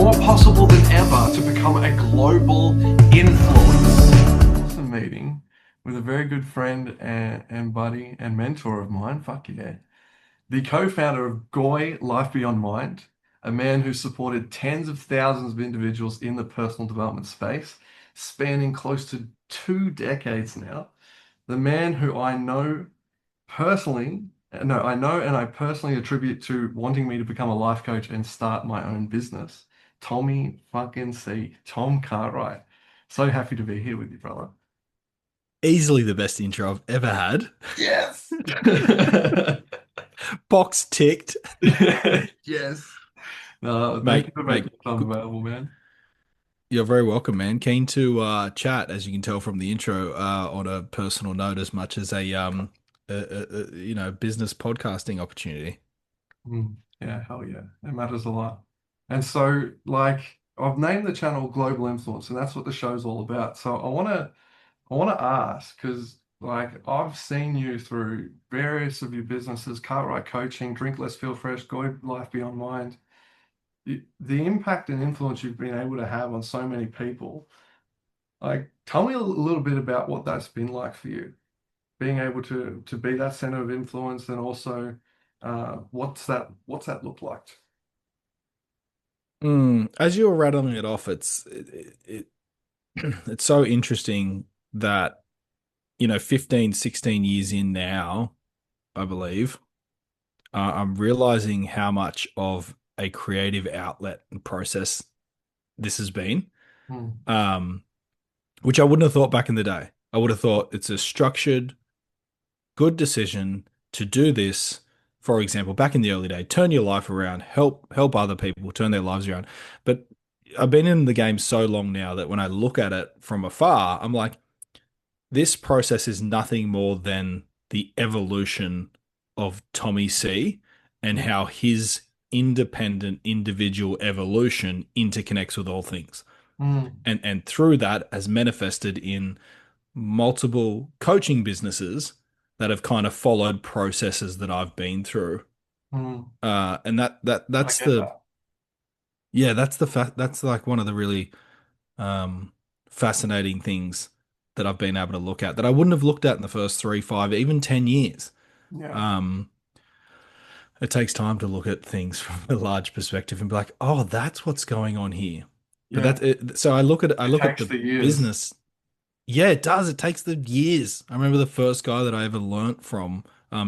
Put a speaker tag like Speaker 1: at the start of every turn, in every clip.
Speaker 1: more possible than ever to become a global influence. Awesome meeting with a very good friend and buddy and mentor of mine. Fuck yeah. The co-founder of GOY Life Beyond Mind, a man who supported tens of thousands of individuals in the personal development space, spanning close to 2 decades now. The man who I know personally, no, I know and I personally attribute to wanting me to become a life coach and start my own business. Tommy fucking C. Tom Cartwright. So happy to be here with you, brother.
Speaker 2: Easily the best intro I've ever had.
Speaker 1: Yes.
Speaker 2: Box ticked.
Speaker 1: Yes. No, thank you
Speaker 2: Mate,
Speaker 1: for
Speaker 2: mate,
Speaker 1: making time available, man.
Speaker 2: you're very welcome, man. Keen to chat, as you can tell from the intro, on a personal note as much as a business podcasting opportunity.
Speaker 1: Yeah, hell yeah. It matters a lot. And so, like, I've named the channel Global Influence, and that's what the show's all about. So I want to ask, because like I've seen you through various of your businesses, Cartwright Coaching, Drink Less, Feel Fresh, Go Life Beyond Mind, the impact and influence you've been able to have on so many people. Like, tell me a little bit about what that's been like for you, being able to be that center of influence, and also what's that look like?
Speaker 2: As you were rattling it off, it's so interesting that, 15, 16 years in now, I believe, I'm realizing how much of a creative outlet and process this has been.
Speaker 1: Mm,
Speaker 2: Um, which I wouldn't have thought back in the day. I would have thought it's a structured, good decision to do this. For example, back in the early day, turn your life around, help other people turn their lives around. But I've been in the game so long now that when I look at it from afar, I'm like, this process is nothing more than the evolution of Tommy C and
Speaker 1: mm,
Speaker 2: how his independent individual evolution interconnects with all things.
Speaker 1: mm,
Speaker 2: And through that has manifested in multiple coaching businesses that have kind of followed processes that I've been through.
Speaker 1: mm.
Speaker 2: And
Speaker 1: I
Speaker 2: that's
Speaker 1: get
Speaker 2: the
Speaker 1: that.
Speaker 2: yeah, that's like one of the really um fascinating things that I've been able to look at that I wouldn't have looked at in the first 3, 5, even 10 years.
Speaker 1: Yeah,
Speaker 2: Um, it takes time to look at things from a large perspective and be like, oh, that's what's going on here. But
Speaker 1: yeah.
Speaker 2: so I
Speaker 1: It
Speaker 2: look at
Speaker 1: takes
Speaker 2: the
Speaker 1: the years.
Speaker 2: business. Yeah, it does. It takes the years. I remember the first guy that I ever learnt from,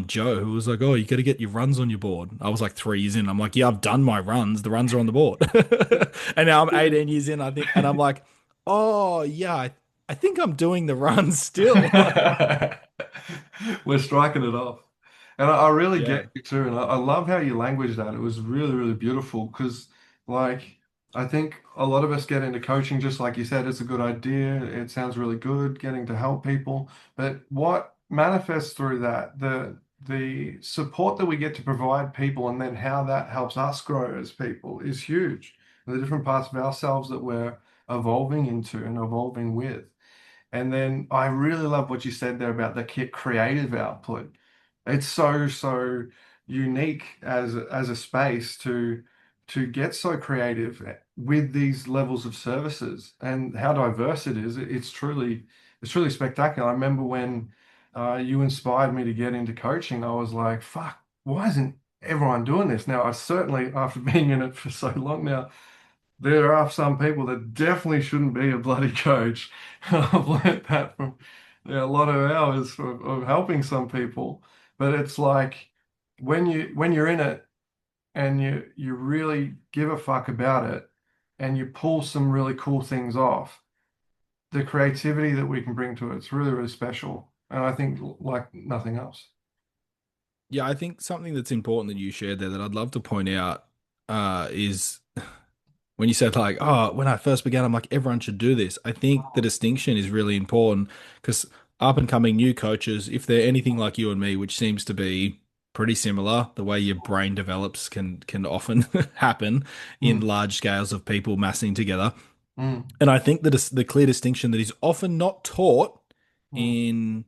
Speaker 2: Joe, who was like, "Oh, you got to get your runs on your board." I was like 3 years in. I'm like, "Yeah, I've done my runs. The runs are on the board." And now I'm 18 years in. I think, and I'm like, "Oh, yeah, I think I'm doing the runs still."
Speaker 1: We're striking it off. And I really
Speaker 2: Yeah.
Speaker 1: get you too. And I love how you language that. It was really, really beautiful because, like, I think a lot of us get into coaching, just like you said, it's a good idea. It sounds really good getting to help people. But what manifests through that, the support that we get to provide people and then how that helps us grow as people is huge. The different parts of ourselves that we're evolving into and evolving with. And then I really love what you said there about the creative output. It's so unique as a space to get so creative with these levels of services and how diverse it is. It's truly spectacular. I remember when you inspired me to get into coaching, I was like, fuck, why isn't everyone doing this? Now, I certainly, after being in it for so long now, there are some people that definitely shouldn't be a bloody coach. I've learned that from a lot of hours of helping some people. But it's like when you're in it and you really give a fuck about it and you pull some really cool things off, the creativity that we can bring to it's really, really special. And I think like nothing else.
Speaker 2: Yeah, I think something that's important that you shared there that I'd love to point out is when you said like, oh, when I first began, I'm like, everyone should do this. I think the distinction is really important because up and coming new coaches, if they're anything like you and me, which seems to be pretty similar, the way your brain develops can often happen in
Speaker 1: Mm,
Speaker 2: large scales of people massing together.
Speaker 1: mm,
Speaker 2: And I think that the clear distinction that is often not taught
Speaker 1: mm,
Speaker 2: in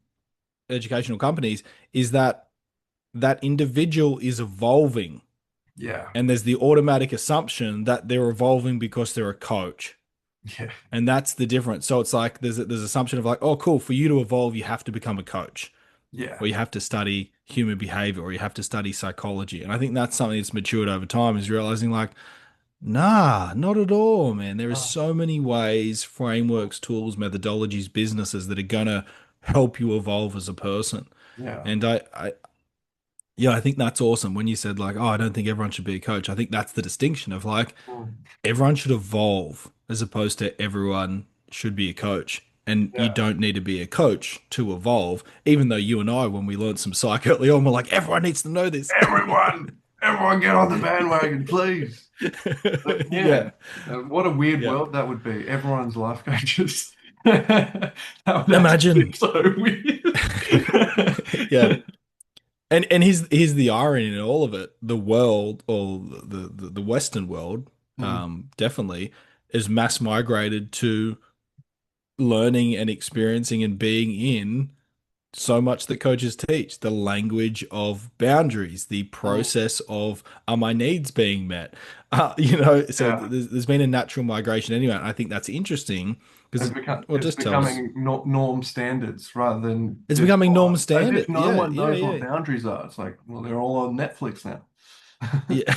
Speaker 2: educational companies is that that individual is evolving
Speaker 1: Yeah.
Speaker 2: And there's the automatic assumption that they're evolving because they're a coach.
Speaker 1: Yeah.
Speaker 2: And that's the difference. So it's like there's assumption of like, oh, cool, for you to evolve, you have to become a coach,
Speaker 1: Yeah.
Speaker 2: or you have to study human behavior, or you have to study psychology. And I think that's something that's matured over time is realizing like, nah, not at all, man. There are
Speaker 1: Oh,
Speaker 2: so many ways, frameworks, tools, methodologies, businesses that are gonna help you evolve as a person.
Speaker 1: yeah.
Speaker 2: And yeah, I think that's awesome. When you said like, oh, I don't think everyone should be a coach. I think that's the distinction of like
Speaker 1: Mm.
Speaker 2: everyone should evolve as opposed to everyone should be a coach. And you
Speaker 1: Yeah.
Speaker 2: don't need to be a coach to evolve, even though you and I, when we learned some psych early on, we're like, everyone needs to know this.
Speaker 1: Everyone get on the bandwagon, please. But
Speaker 2: Yeah.
Speaker 1: yeah, what a weird
Speaker 2: Yeah.
Speaker 1: world that would be. Everyone's life coaches. That would actually be
Speaker 2: Imagine.
Speaker 1: so weird.
Speaker 2: Yeah. And here's the irony in all of it. The world, or the Western world,
Speaker 1: Mm,
Speaker 2: definitely is mass migrated to learning and experiencing and being in so much that coaches teach the language of boundaries, the
Speaker 1: mm,
Speaker 2: process of are my needs being met? So
Speaker 1: yeah.
Speaker 2: there's been a natural migration anyway. And I think that's interesting because well, it
Speaker 1: It's
Speaker 2: just tells
Speaker 1: becoming norm standards rather than
Speaker 2: it's
Speaker 1: just
Speaker 2: becoming norm
Speaker 1: as if
Speaker 2: standard.
Speaker 1: no
Speaker 2: Yeah,
Speaker 1: one
Speaker 2: yeah,
Speaker 1: knows what
Speaker 2: yeah.
Speaker 1: boundaries are. It's like, well, they're all on Netflix now.
Speaker 2: Yeah,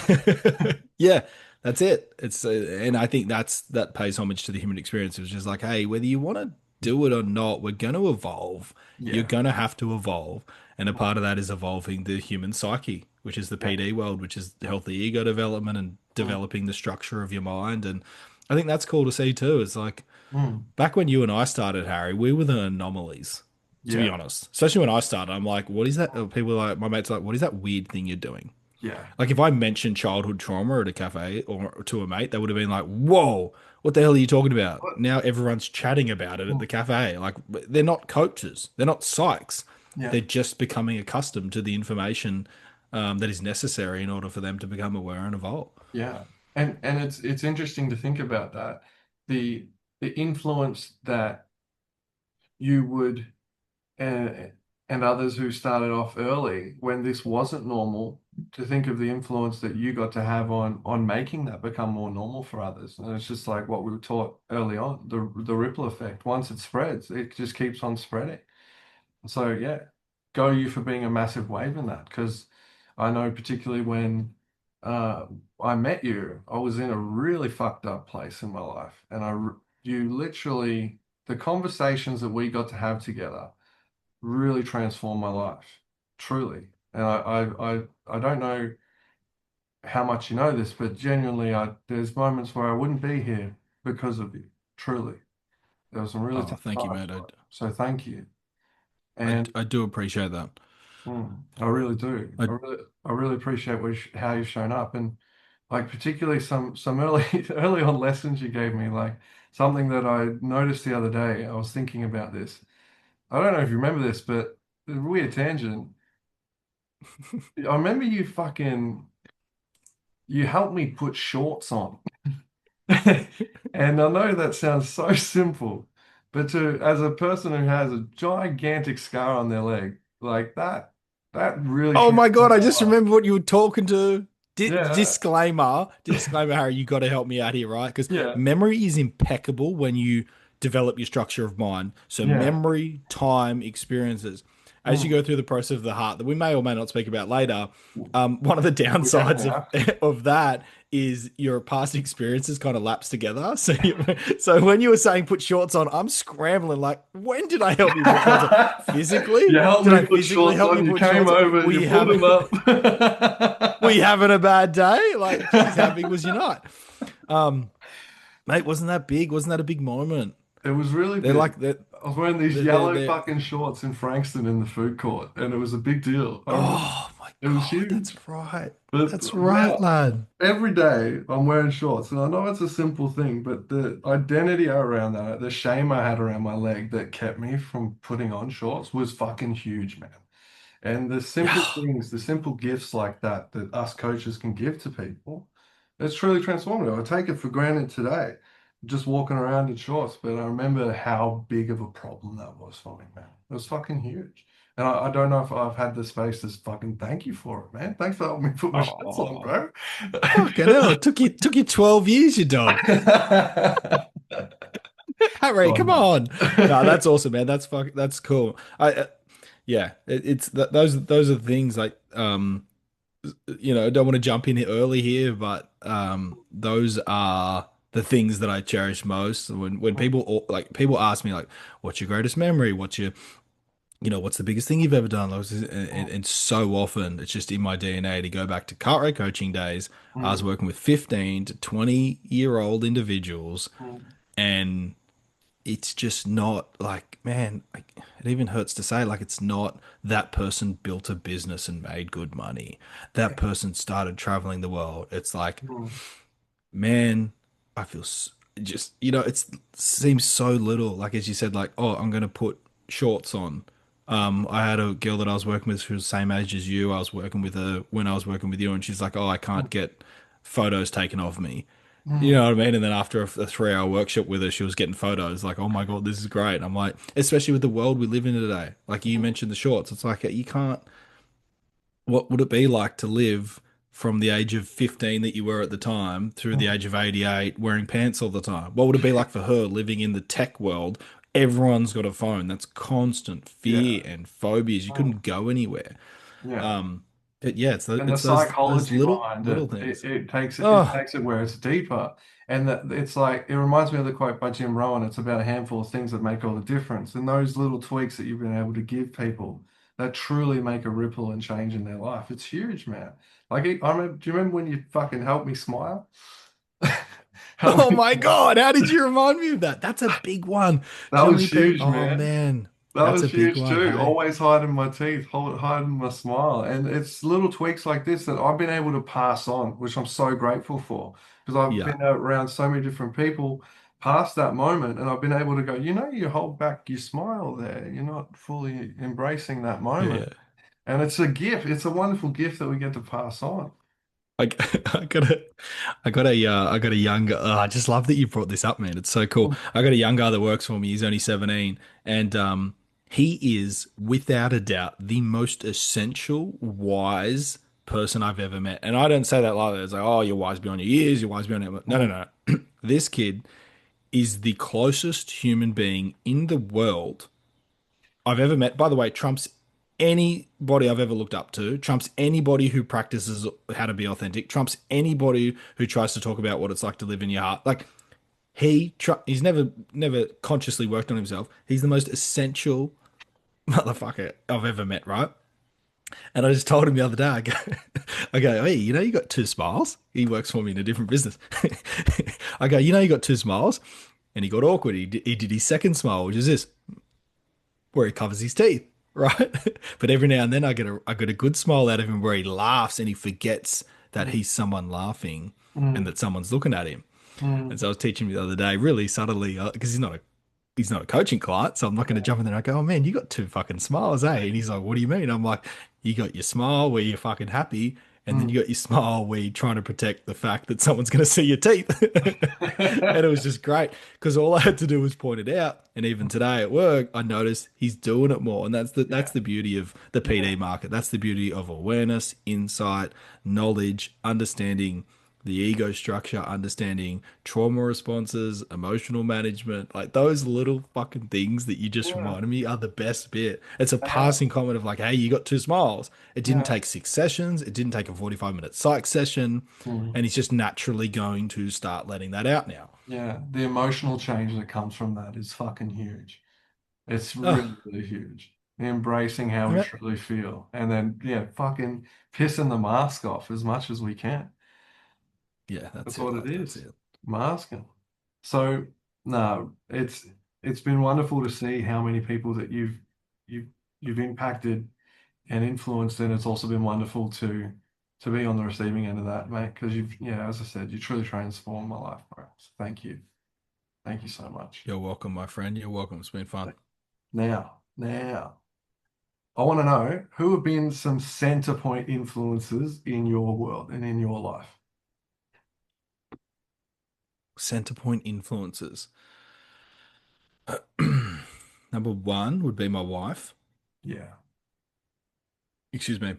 Speaker 2: yeah, that's it. And I think that pays homage to the human experience. It's just like, hey, whether you want to do it or not, we're going to evolve. You're
Speaker 1: Yeah,
Speaker 2: going to have to evolve, and a part of that is evolving the human psyche, which is the
Speaker 1: yeah,
Speaker 2: PD world, which is healthy ego development and
Speaker 1: mm,
Speaker 2: developing the structure of your mind. And I think that's cool to see too. It's like
Speaker 1: mm,
Speaker 2: back when you and I started, Harry, we were the anomalies. To be
Speaker 1: yeah,
Speaker 2: honest, especially when I started, I'm like, what is that? People are like, my mates are like, what is that weird thing you're doing?
Speaker 1: yeah,
Speaker 2: Like if I mentioned childhood trauma at a cafe or to a mate, they would have been like, "Whoa, what the hell are you talking about?"
Speaker 1: What?
Speaker 2: Now everyone's chatting about it at
Speaker 1: Mm,
Speaker 2: the cafe. Like they're not coaches, they're not psychs.
Speaker 1: yeah,
Speaker 2: They're just becoming accustomed to the information that is necessary in order for them to become aware and evolve.
Speaker 1: yeah. And it's interesting to think about that. The the influence that you would and and others who started off early when this wasn't normal, to think of the influence that you got to have on making that become more normal for others. And it's just like what we were taught early on, the ripple effect. Once it spreads, it just keeps on spreading. So yeah, go you for being a massive wave in that. Because I know particularly when uh, I met you, I was in a really fucked up place in my life, and you literally, the conversations that we got to have together really transformed my life, truly. And I don't know how much you know this, but genuinely, there's moments where I wouldn't be here because of you, truly. There were some really
Speaker 2: Oh,
Speaker 1: tough
Speaker 2: thank you,
Speaker 1: times,
Speaker 2: mate.
Speaker 1: bro. So thank you.
Speaker 2: I,
Speaker 1: And
Speaker 2: I do appreciate that.
Speaker 1: I really do.
Speaker 2: I,
Speaker 1: I really appreciate how you've shown up, and like particularly some early early on lessons you gave me, like something that I noticed the other day. I was thinking about this. I don't know if you remember this, but a weird tangent. I remember you helped me put shorts on. And I know that sounds so simple, but as a person who has a gigantic scar on their leg, like that really
Speaker 2: Oh my God,
Speaker 1: transformed
Speaker 2: I
Speaker 1: my
Speaker 2: just
Speaker 1: life.
Speaker 2: remember what you were talking to.
Speaker 1: Yeah,
Speaker 2: Disclaimer, Harry, you got to help me out here, right? Because
Speaker 1: yeah,
Speaker 2: memory is impeccable when you develop your structure of mind. So,
Speaker 1: yeah.
Speaker 2: memory, time, experiences. As you
Speaker 1: Mm.
Speaker 2: go through the process of the heart that we may or may not speak about later, one of the
Speaker 1: We
Speaker 2: downsides
Speaker 1: definitely
Speaker 2: of
Speaker 1: have to.
Speaker 2: of that is your past experiences kind of lapse together. So when you were saying put shorts on, I'm scrambling like, when did I help you put shorts on? Physically?
Speaker 1: You helped
Speaker 2: Did
Speaker 1: me
Speaker 2: I
Speaker 1: put
Speaker 2: physically
Speaker 1: shorts
Speaker 2: help you
Speaker 1: on. You
Speaker 2: put
Speaker 1: came
Speaker 2: shorts on?
Speaker 1: over. You pulled them up.
Speaker 2: Were you having a bad day? Like, geez, how big was your night? Um, Mate, wasn't that big? Wasn't that a big moment?
Speaker 1: It was really
Speaker 2: They're
Speaker 1: big.
Speaker 2: like that.
Speaker 1: I was wearing these yellow
Speaker 2: They're.
Speaker 1: fucking shorts in Frankston in the food court, and it was a big deal. I remember
Speaker 2: Oh my
Speaker 1: it was
Speaker 2: God,
Speaker 1: huge.
Speaker 2: that's right.
Speaker 1: But
Speaker 2: That's right,
Speaker 1: now,
Speaker 2: lad.
Speaker 1: every day I'm wearing shorts, and I know it's a simple thing, but the identity around that, the shame I had around my leg that kept me from putting on shorts was fucking huge, man. And the simple
Speaker 2: Yeah.
Speaker 1: things, the simple gifts like that that us coaches can give to people, it's truly transformative. I take it for granted today, just walking around in shorts, but I remember how big of a problem that was for me, man. It was fucking huge. And I don't know if I've had the space to fucking thank you for it, man. Thanks for helping me put my shirts on,
Speaker 2: Oh,
Speaker 1: bro.
Speaker 2: fucking hell. It took you 12 years, you dog. Harry,
Speaker 1: God,
Speaker 2: come
Speaker 1: no.
Speaker 2: on. No, that's awesome, man. That's cool. Yeah, it's those are the things like I don't want to jump in early here, but those are the things that I cherish most. When people ask me like, "What's your greatest memory? What's the biggest thing you've ever done?" And so often it's just in my DNA to go back to Cartwright coaching days. I was
Speaker 1: Mm,
Speaker 2: working with 15 to 20-year-old individuals,
Speaker 1: mm,
Speaker 2: and it's just not like, man, like, it even hurts to say, like, it's not that person built a business and made good money. That person started traveling the world. It's like,
Speaker 1: mm,
Speaker 2: man, I feel just, it seems so little. Like, as you said, like, oh, I'm going to put shorts on. I had a girl that I was working with who was the same age as you. I was working with her when I was working with you, and she's like, oh, I can't get photos taken of me. You
Speaker 1: mm,
Speaker 2: know what I mean? And then after a 3-hour workship with her, she was getting photos like, oh my God, this is great. And I'm like, especially with the world we live in today. Like you
Speaker 1: mm,
Speaker 2: mentioned the shorts. It's like, you can't, what would it be like to live from the age of 15 that you were at the time through the
Speaker 1: mm.
Speaker 2: age of 88 wearing pants all the time? What would it be like for her living in the tech world? Everyone's got a phone. That's constant fear
Speaker 1: Yeah.
Speaker 2: and phobias. You
Speaker 1: Mm,
Speaker 2: couldn't go anywhere.
Speaker 1: yeah.
Speaker 2: Um, but yeah,
Speaker 1: And the
Speaker 2: it's those
Speaker 1: psychology
Speaker 2: little
Speaker 1: behind
Speaker 2: little
Speaker 1: it, it,
Speaker 2: things.
Speaker 1: it takes it, it
Speaker 2: Oh,
Speaker 1: takes it where it's deeper. And that it's like it reminds me of the quote by Jim Rohn, it's about a handful of things that make all the difference. And those little tweaks that you've been able to give people that truly make a ripple and change in their life. It's huge, man. Like I remember, do you remember when you fucking helped me smile? Help
Speaker 2: oh
Speaker 1: me
Speaker 2: my
Speaker 1: smile.
Speaker 2: God, how did you remind me of that? That's a big one.
Speaker 1: That
Speaker 2: Do you know how
Speaker 1: was
Speaker 2: many people?
Speaker 1: huge,
Speaker 2: Oh
Speaker 1: man.
Speaker 2: man,
Speaker 1: That
Speaker 2: that's
Speaker 1: was
Speaker 2: a big
Speaker 1: huge
Speaker 2: one.
Speaker 1: too.
Speaker 2: Hey,
Speaker 1: Always hiding my teeth, hiding my smile. And it's little tweaks like this that I've been able to pass on, which I'm so grateful for. Because I've
Speaker 2: yeah,
Speaker 1: been around so many different people past that moment and I've been able to go, you hold back your smile there. You're not fully embracing that moment.
Speaker 2: yeah.
Speaker 1: And it's a gift. It's a wonderful gift that we get to pass on.
Speaker 2: I, I got a, I got a young. I just love that you brought this up, man. It's so cool. I got a young guy that works for me. He's only 17, and he is without a doubt the most essential, wise person I've ever met. And I don't say that like that. It's like, oh, you're wise beyond your years. You're wise beyond your... No, no,
Speaker 1: Mm,
Speaker 2: no. This kid is the closest human being in the world I've ever met. By the way, trumps anybody I've ever looked up to, trumps anybody who practices how to be authentic, trumps anybody who tries to talk about what it's like to live in your heart. Like he's never consciously worked on himself. He's the most essential motherfucker I've ever met, right? And I just told him the other day, I go, hey, you got two smiles. He works for me in a different business. I go, you got two smiles, and he got awkward. He did his second smile, which is this, where he covers his teeth, right? But every now and then I get a good smile out of him where he laughs and he forgets that
Speaker 1: mm,
Speaker 2: he's someone laughing and
Speaker 1: mm,
Speaker 2: that someone's looking at him. And
Speaker 1: mm.
Speaker 2: so I was teaching him the other day, really subtly, because he's not a coaching client, so I'm not going to jump in there and go, oh man, you got two fucking smiles, eh? And he's like, what do you mean? I'm like, you got your smile where you're fucking happy, and then
Speaker 1: Mm.
Speaker 2: you got your smile where you're trying to protect the fact that someone's going to see your teeth. And it was just great because all I had to do was point it out. And even today at work, I noticed he's doing it more. And that's
Speaker 1: Yeah,
Speaker 2: the beauty of the
Speaker 1: yeah,
Speaker 2: PD market. That's the beauty of awareness, insight, knowledge, understanding the ego structure, understanding trauma responses, emotional management, like those little fucking things that you just
Speaker 1: yeah,
Speaker 2: reminded me are the best bit. It's a
Speaker 1: yeah,
Speaker 2: passing comment of like, hey, you got two smiles. It didn't
Speaker 1: yeah.
Speaker 2: take 6 sessions, it didn't take a 45-minute psych session,
Speaker 1: Mm.
Speaker 2: and he's just naturally going to start letting that out now.
Speaker 1: Yeah, the emotional change that comes from that is fucking huge. It's
Speaker 2: Oh,
Speaker 1: really, really huge. Embracing how we
Speaker 2: yeah,
Speaker 1: truly feel. And then, yeah, fucking pissing the mask off as much as we can.
Speaker 2: yeah,
Speaker 1: That's
Speaker 2: that's it,
Speaker 1: what it
Speaker 2: love. That's
Speaker 1: is.
Speaker 2: it.
Speaker 1: Masking. So, no, it's been wonderful to see how many people that you've you've impacted and influenced, and it's also been wonderful to be on the receiving end of that, mate, because as I said, you truly transformed my life, bro. So thank you. Thank you so much.
Speaker 2: You're welcome, my friend. You're welcome. It's been fun.
Speaker 1: Now, I want to know who have been some center point influences in your world and in your life.
Speaker 2: Center point influences. Number one would be my wife.
Speaker 1: Yeah.
Speaker 2: excuse me,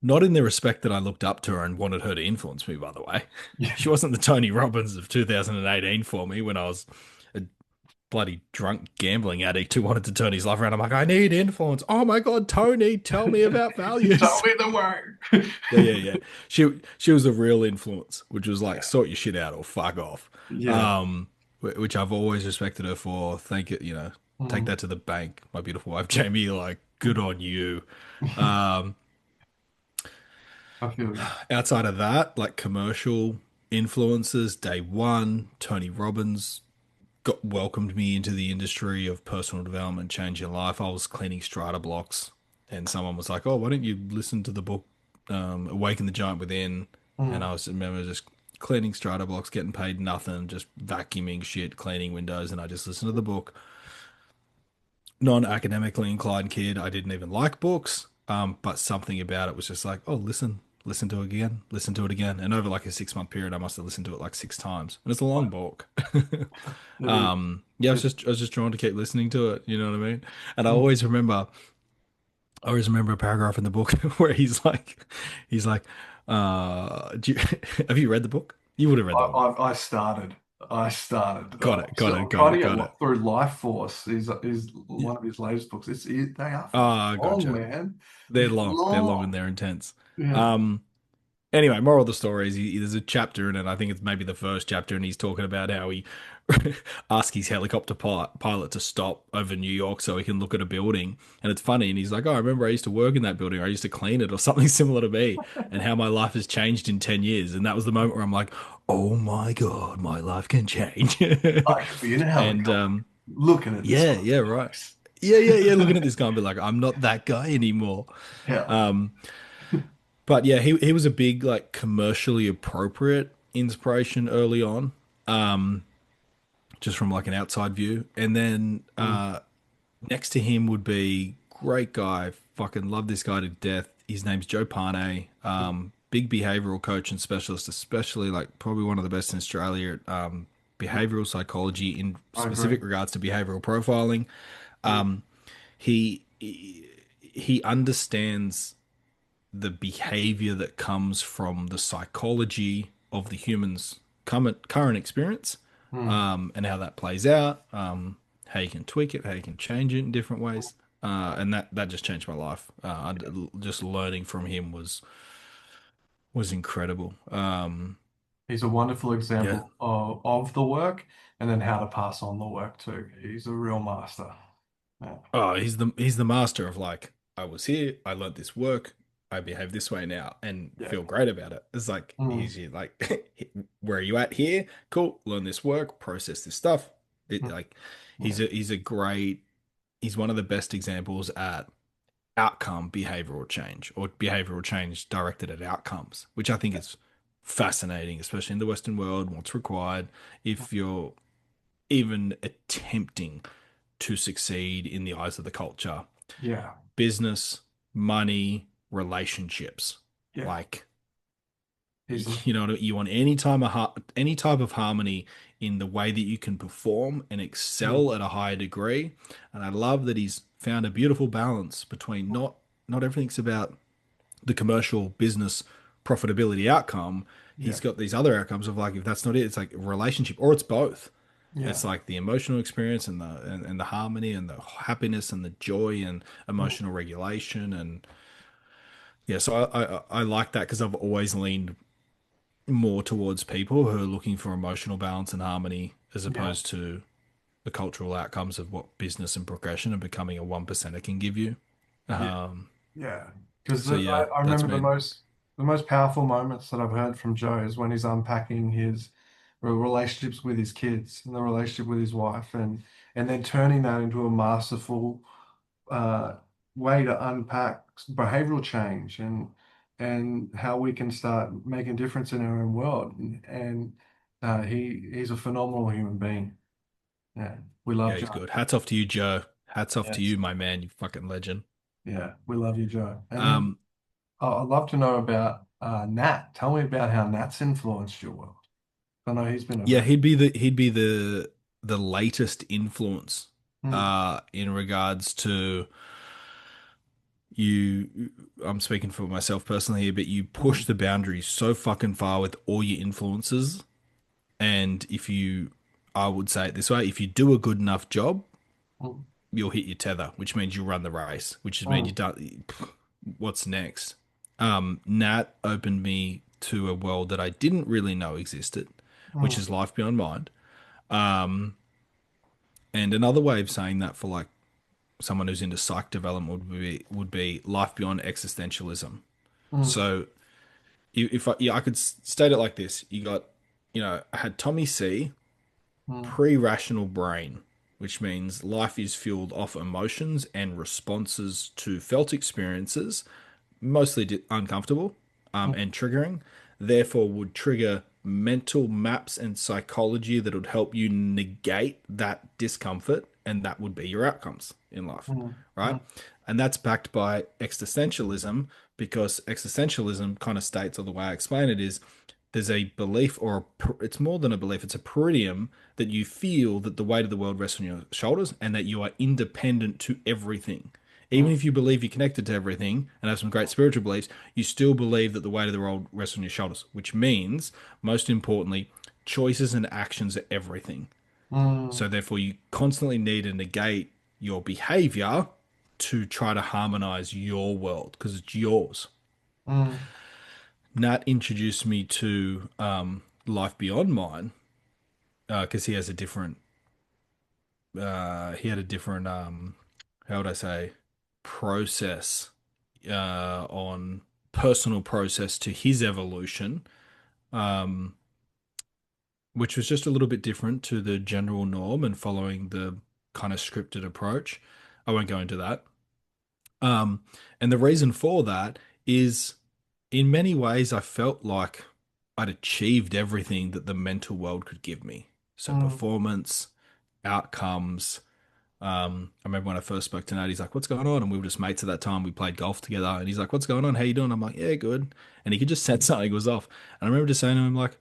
Speaker 2: not in the respect that I looked up to her and wanted her to influence me, by the way.
Speaker 1: Yeah.
Speaker 2: She wasn't the Tony Robbins of 2018 for me when I was a bloody drunk gambling addict who wanted to turn his life around. I'm like, I need influence. Oh my God, Tony, tell me about
Speaker 1: Tell
Speaker 2: values.
Speaker 1: me the word.
Speaker 2: Yeah, yeah, yeah. She was a real influence, which was like
Speaker 1: Yeah.
Speaker 2: sort your shit out or fuck off.
Speaker 1: Yeah.
Speaker 2: Um, which I've always respected her for. Thank it, take
Speaker 1: Mm.
Speaker 2: that to the bank, my beautiful wife Jamie. Like, good on you. Um,
Speaker 1: I feel you.
Speaker 2: outside of that, like commercial influences, day one, Tony Robbins got welcomed me into the industry of personal development, change your life. I was cleaning strata blocks, and someone was like, "Oh, why don't you listen to the book, Awaken the Giant Within?" And
Speaker 1: Mm.
Speaker 2: I was remember just cleaning strata blocks, getting paid nothing, just vacuuming shit, cleaning windows, and I just listened to the book. Non-academically inclined kid. I didn't even like books, but something about it was just like, oh, listen to it again, listen to it again, and over like a 6 month period, I must have listened to it like 6 times, and it's a long book.
Speaker 1: It is.
Speaker 2: Yeah,
Speaker 1: It,
Speaker 2: I was just drawn to keep listening to it. You know what I mean? And
Speaker 1: mm.
Speaker 2: I always remember a paragraph in the book where he's like, have you read the book? You would have read the book.
Speaker 1: I started. I started.
Speaker 2: Got it, got
Speaker 1: So
Speaker 2: it,
Speaker 1: I'm
Speaker 2: got
Speaker 1: trying to
Speaker 2: it,
Speaker 1: get
Speaker 2: got it.
Speaker 1: through Life Force. Is one of his latest books. They are fucking long,
Speaker 2: Gotcha.
Speaker 1: man.
Speaker 2: They're
Speaker 1: They're
Speaker 2: long. They're long and
Speaker 1: long.
Speaker 2: they're intense.
Speaker 1: Yeah.
Speaker 2: Um, Anyway, moral of the story is there's a chapter in it. I think it's maybe the first chapter, and he's talking about how he asked his helicopter pilot to stop over New York so he can look at a building. And it's funny. And he's like, "Oh, I remember I used to work in that building. Or I used to clean it, or something similar to me, and how my life has changed in 10 years." And that was the moment where I'm like, "Oh my God, my life can change."
Speaker 1: I could be in a
Speaker 2: And
Speaker 1: helicopter looking at this
Speaker 2: yeah,
Speaker 1: fucking
Speaker 2: yeah, right.
Speaker 1: place.
Speaker 2: Yeah, yeah, yeah. Looking at this guy and be like, "I'm not that guy anymore."
Speaker 1: Hell yeah.
Speaker 2: Um, but yeah, he was a big like commercially appropriate inspiration early on, um, just from like an outside view. And then
Speaker 1: Mm.
Speaker 2: next to him would be great guy, fucking love this guy to death. His name's Joe Pane, big behavioral coach and specialist, especially like probably one of the best in Australia at behavioral psychology in
Speaker 1: I agree.
Speaker 2: specific regards to behavioral profiling.
Speaker 1: Mm.
Speaker 2: He understands the behavior that comes from the psychology of the human's current experience,
Speaker 1: Mm.
Speaker 2: and how that plays out, how you can tweak it, how you can change it in different ways. And that just changed my life. Just learning from him was incredible.
Speaker 1: He's a wonderful
Speaker 2: Yeah.
Speaker 1: example of the work and then how to pass on the work too. He's a real master. Yeah.
Speaker 2: Oh, he's the master of like, I was here, I learned this work, I behave this way now, and
Speaker 1: Yeah.
Speaker 2: feel great about it. It's like
Speaker 1: Mm.
Speaker 2: he's here, like, where are you at here? Cool, learn this work, process this stuff.
Speaker 1: Mm.
Speaker 2: Like,
Speaker 1: Yeah.
Speaker 2: he's one of the best examples at outcome behavioral change or behavioral change directed at outcomes, which I think is fascinating, especially in the Western world. What's required if you're even attempting to succeed in the eyes of the culture:
Speaker 1: Yeah.
Speaker 2: business, money, relationships.
Speaker 1: Yeah.
Speaker 2: Like,
Speaker 1: He's a,
Speaker 2: you want any type of harmony in the way that you can perform and
Speaker 1: mm.
Speaker 2: excel at a higher degree. And I love that he's found a beautiful balance between not everything's about the commercial business profitability outcome.
Speaker 1: Yeah.
Speaker 2: He's got these other outcomes of like, if that's not it, it's like a relationship or it's both.
Speaker 1: Yeah.
Speaker 2: It's like the emotional experience and and the harmony and the happiness and the joy and
Speaker 1: Mm.
Speaker 2: emotional regulation. And yeah, so I like that because I've always leaned more towards people who are looking for emotional balance and harmony as
Speaker 1: Yeah.
Speaker 2: opposed to the cultural outcomes of what business and progression and becoming a one percenter can give you.
Speaker 1: Yeah.
Speaker 2: Um,
Speaker 1: Yeah. Because
Speaker 2: so yeah,
Speaker 1: I
Speaker 2: that's
Speaker 1: remember
Speaker 2: me.
Speaker 1: the most powerful moments that I've heard from Joe is when he's unpacking his relationships with his kids and the relationship with his wife and then turning that into a masterful uh, way to unpack behavioral change and how we can start making a difference in our own world. And he's a phenomenal human being. Yeah, we love
Speaker 2: Yeah, he's
Speaker 1: Joe.
Speaker 2: good. Hats off to you, Joe. Hats off to
Speaker 1: Yes,
Speaker 2: you, my man. You fucking legend.
Speaker 1: yeah, we love you, Joe. And then
Speaker 2: Um,
Speaker 1: I'd love to know about Nat. Tell me about how Nat's influenced your world. I know he's been a
Speaker 2: yeah,
Speaker 1: very
Speaker 2: he'd be the latest influence
Speaker 1: mm,
Speaker 2: in regards to you, I'm speaking for myself personally here, but you push
Speaker 1: Mm,
Speaker 2: the boundaries so fucking far with all your influences. And I would say it this way, if you do a good enough job,
Speaker 1: mm,
Speaker 2: you'll hit your tether, which means you'll run the race, which just means you
Speaker 1: mm,
Speaker 2: don't. What's next? Nat opened me to a world that I didn't really know existed, which
Speaker 1: mm,
Speaker 2: is life beyond mind. Um, and another way of saying that for like someone who's into psych development would be life beyond existentialism.
Speaker 1: mm,
Speaker 2: So if I, yeah, I could state it like this: you got, I had Tommy C,
Speaker 1: mm,
Speaker 2: pre-rational brain, which means life is fueled off emotions and responses to felt experiences, mostly uncomfortable
Speaker 1: mm,
Speaker 2: and triggering, therefore would trigger mental maps and psychology that would help you negate that discomfort, and that would be your outcomes in life,
Speaker 1: mm,
Speaker 2: right?
Speaker 1: mm,
Speaker 2: And that's backed by existentialism, because existentialism kind of states, or the way I explain it is, there's a belief, it's more than a belief, it's a peridium that you feel that the weight of the world rests on your shoulders and that you are independent to everything. Even
Speaker 1: mm,
Speaker 2: if you believe you're connected to everything and have some great spiritual beliefs, you still believe that the weight of the world rests on your shoulders, which means, most importantly, choices and actions are everything.
Speaker 1: mm,
Speaker 2: So therefore, you constantly need to negate your behavior to try to harmonize your world because it's yours.
Speaker 1: mm,
Speaker 2: Nat introduced me to Life Beyond Mine because he had a different how would I say, process on personal process to his evolution, um, which was just a little bit different to the general norm and following the kind of scripted approach. I won't go into that. Um, and the reason for that is, in many ways, I felt like I'd achieved everything that the mental world could give me. So
Speaker 1: mm.
Speaker 2: performance, outcomes. I remember when I first spoke to Nat, he's like, "What's going on?" And we were just mates at that time. We played golf together, and he's like, "What's going on? How you doing?" I'm like, "Yeah, good." And he could just sense something was off. And I remember just saying to him, like,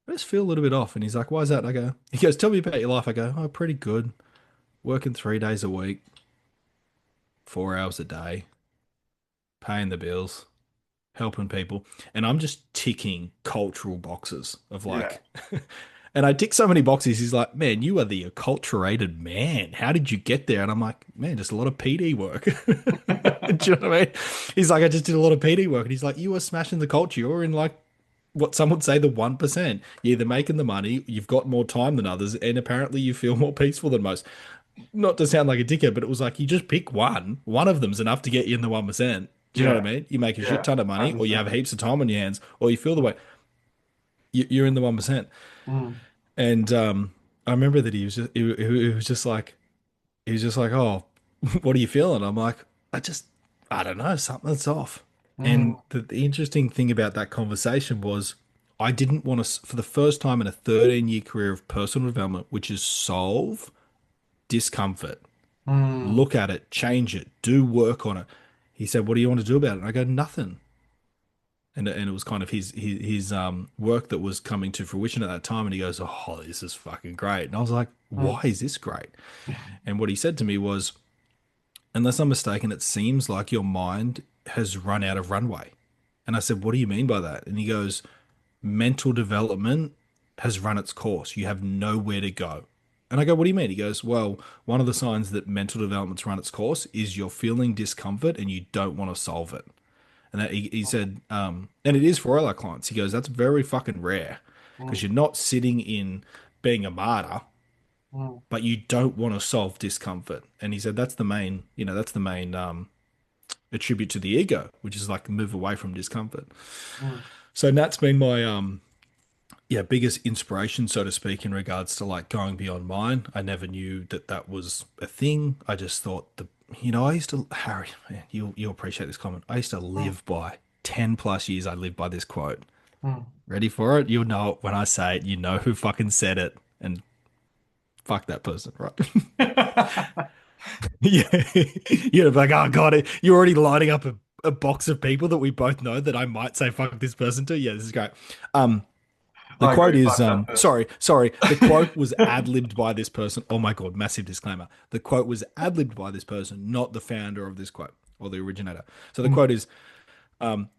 Speaker 2: "I just feel a little bit off." And he's like, "Why is that?" And I go, he goes, "Tell me about your life." I go, "Oh, pretty good. Working 3 days a week, 4 hours a day, paying the bills, helping people." And I'm just ticking cultural boxes of
Speaker 1: Yeah.
Speaker 2: like, and I tick so many boxes. He's like, "Man, you are the acculturated man. How did you get there?" And I'm like, "Man, just a lot of PD work." Do you know what I mean? He's like, "I just did a lot of PD work." And he's like, "You are smashing the culture. You're in like what some would say the 1%. You're either making the money, you've got more time than others, and apparently you feel more peaceful than most." Not to sound like a dickhead, but it was like, you just pick one. One of them's enough to get you in the 1%. Do you know what
Speaker 1: Yeah.
Speaker 2: I mean? You make a shit
Speaker 1: Yeah.
Speaker 2: ton of
Speaker 1: I
Speaker 2: money, or you have
Speaker 1: understand.
Speaker 2: heaps of time on your hands, or you feel the way you're in the 1%.
Speaker 1: Mm,
Speaker 2: And I remember that he was just like, "Oh, what are you feeling?" I'm like, I just, I don't know, something's off."
Speaker 1: mm,
Speaker 2: And the interesting thing about that conversation was, I didn't want to, for the first time in a 13-year career of personal development, which is solve discomfort,
Speaker 1: mm,
Speaker 2: look at it, change it, do work on it. He said, "What do you want to do about it?" And I go, "Nothing." And it was kind of his work that was coming to fruition at that time. And he goes, "Oh, this is fucking great." And I was like,
Speaker 1: mm,
Speaker 2: "Why is this great?" And what he said to me was, "Unless I'm mistaken, it seems like your mind has run out of runway." And I said, "What do you mean by that?" And he goes, "Mental development has run its course. You have nowhere to go." And I go, "What do you mean?" He goes, "Well, one of the signs that mental development's run its course is you're feeling discomfort and you don't want to solve it." And that he said, and it is for all our clients. He goes, "That's very fucking rare because
Speaker 1: mm,
Speaker 2: you're not sitting in being a martyr,
Speaker 1: mm,
Speaker 2: but you don't want to solve discomfort." And he said, that's the main attribute to the ego, which is like move away from discomfort.
Speaker 1: mm,
Speaker 2: So Nat's been my biggest inspiration, so to speak, in regards to like going beyond mine. I never knew that that was a thing. I just thought I used to, Harry, man, you'll appreciate this comment. I used to
Speaker 1: mm,
Speaker 2: live by 10 plus years. I lived by this quote.
Speaker 1: mm.
Speaker 2: Ready for it? You'll know it when I say it. You know who fucking said it, and fuck that person, right? Yeah, you're like, "Oh god, you're already lining up a box of people that we both know that I might say fuck this person to." Yeah, this is great. Um, The
Speaker 1: I
Speaker 2: quote
Speaker 1: agree.
Speaker 2: is,
Speaker 1: Fuck that person.
Speaker 2: sorry. The quote was ad-libbed by this person. Oh my God, massive disclaimer. The quote was ad-libbed by this person, not the founder of this quote or the originator. So the
Speaker 1: Mm,
Speaker 2: quote is,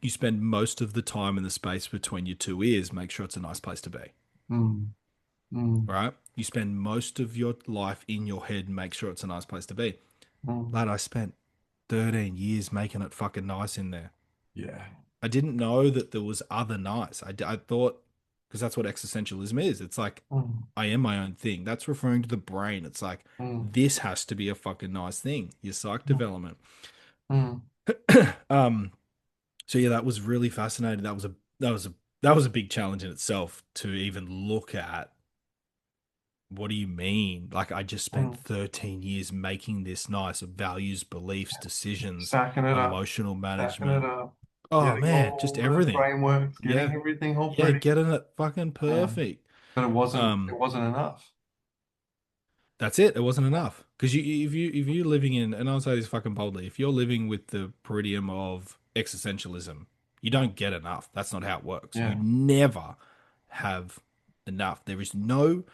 Speaker 2: you spend most of the time in the space between your two ears. Make sure it's a nice place to be.
Speaker 1: mm, mm,
Speaker 2: All right. You spend most of your life in your head. Make sure it's a nice place to be.
Speaker 1: mm.
Speaker 2: Lad, I spent 13 years making it fucking nice in there.
Speaker 1: Yeah.
Speaker 2: I didn't know that there was other nice. I thought, because that's what existentialism is. It's like,
Speaker 1: Mm,
Speaker 2: I am my own thing. That's referring to the brain. It's like,
Speaker 1: mm,
Speaker 2: this has to be a fucking nice thing. Your psych development.
Speaker 1: mm,
Speaker 2: um, so yeah, that was really fascinating. That was a big challenge in itself to even look at. What do you mean? Like, I just spent
Speaker 1: mm.
Speaker 2: 13 years making this nice values, beliefs, decisions,
Speaker 1: Stacking it up,
Speaker 2: emotional
Speaker 1: stacking it
Speaker 2: management.
Speaker 1: up,
Speaker 2: Oh
Speaker 1: getting
Speaker 2: man, just
Speaker 1: all the
Speaker 2: everything.
Speaker 1: frameworks, getting
Speaker 2: Yeah.
Speaker 1: everything all
Speaker 2: Yeah,
Speaker 1: pretty.
Speaker 2: getting it fucking
Speaker 1: Yeah.
Speaker 2: perfect.
Speaker 1: But it
Speaker 2: Um,
Speaker 1: wasn't enough.
Speaker 2: that's it. It wasn't enough. Because if you're living in, and I'll say this fucking boldly, if you're living with the peridium of existentialism, you
Speaker 1: Mm,
Speaker 2: don't get enough. That's not how it works. You
Speaker 1: yeah.
Speaker 2: never have enough. There is no what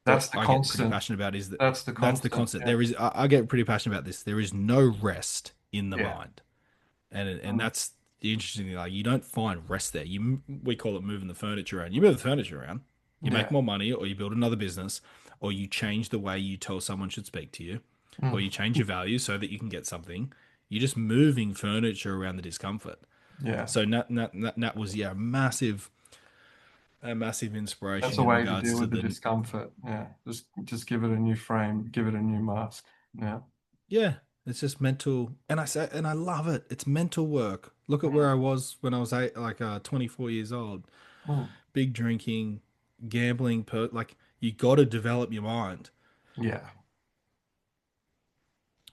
Speaker 1: That's the
Speaker 2: I get pretty
Speaker 1: constant.
Speaker 2: passionate about is that
Speaker 1: That's the
Speaker 2: that's the
Speaker 1: constant.
Speaker 2: concept.
Speaker 1: Yeah.
Speaker 2: I get pretty passionate about this. There is no rest in the
Speaker 1: Yeah.
Speaker 2: mind, and
Speaker 1: Mm,
Speaker 2: that's the interesting thing. Like, you don't find rest there. We call it moving the furniture around. You move the furniture around, you make
Speaker 1: yeah.
Speaker 2: more money, or you build another business, or you change the way you tell someone should speak to you, or
Speaker 1: Mm,
Speaker 2: you change your values so that you can get something. You're just moving furniture around the discomfort.
Speaker 1: yeah.
Speaker 2: So Nat was, yeah, a massive
Speaker 1: That's
Speaker 2: inspiration
Speaker 1: a
Speaker 2: in
Speaker 1: way to
Speaker 2: regards
Speaker 1: deal
Speaker 2: to
Speaker 1: with the
Speaker 2: the.
Speaker 1: discomfort. Yeah. Just give it a new frame, give it a new mask. Yeah.
Speaker 2: Yeah, it's just mental, and I say, and I love it. It's mental work. Look at
Speaker 1: Mm,
Speaker 2: where I was when I was 24 years old.
Speaker 1: mm,
Speaker 2: Big drinking, gambling, like, you got to develop your mind,
Speaker 1: yeah.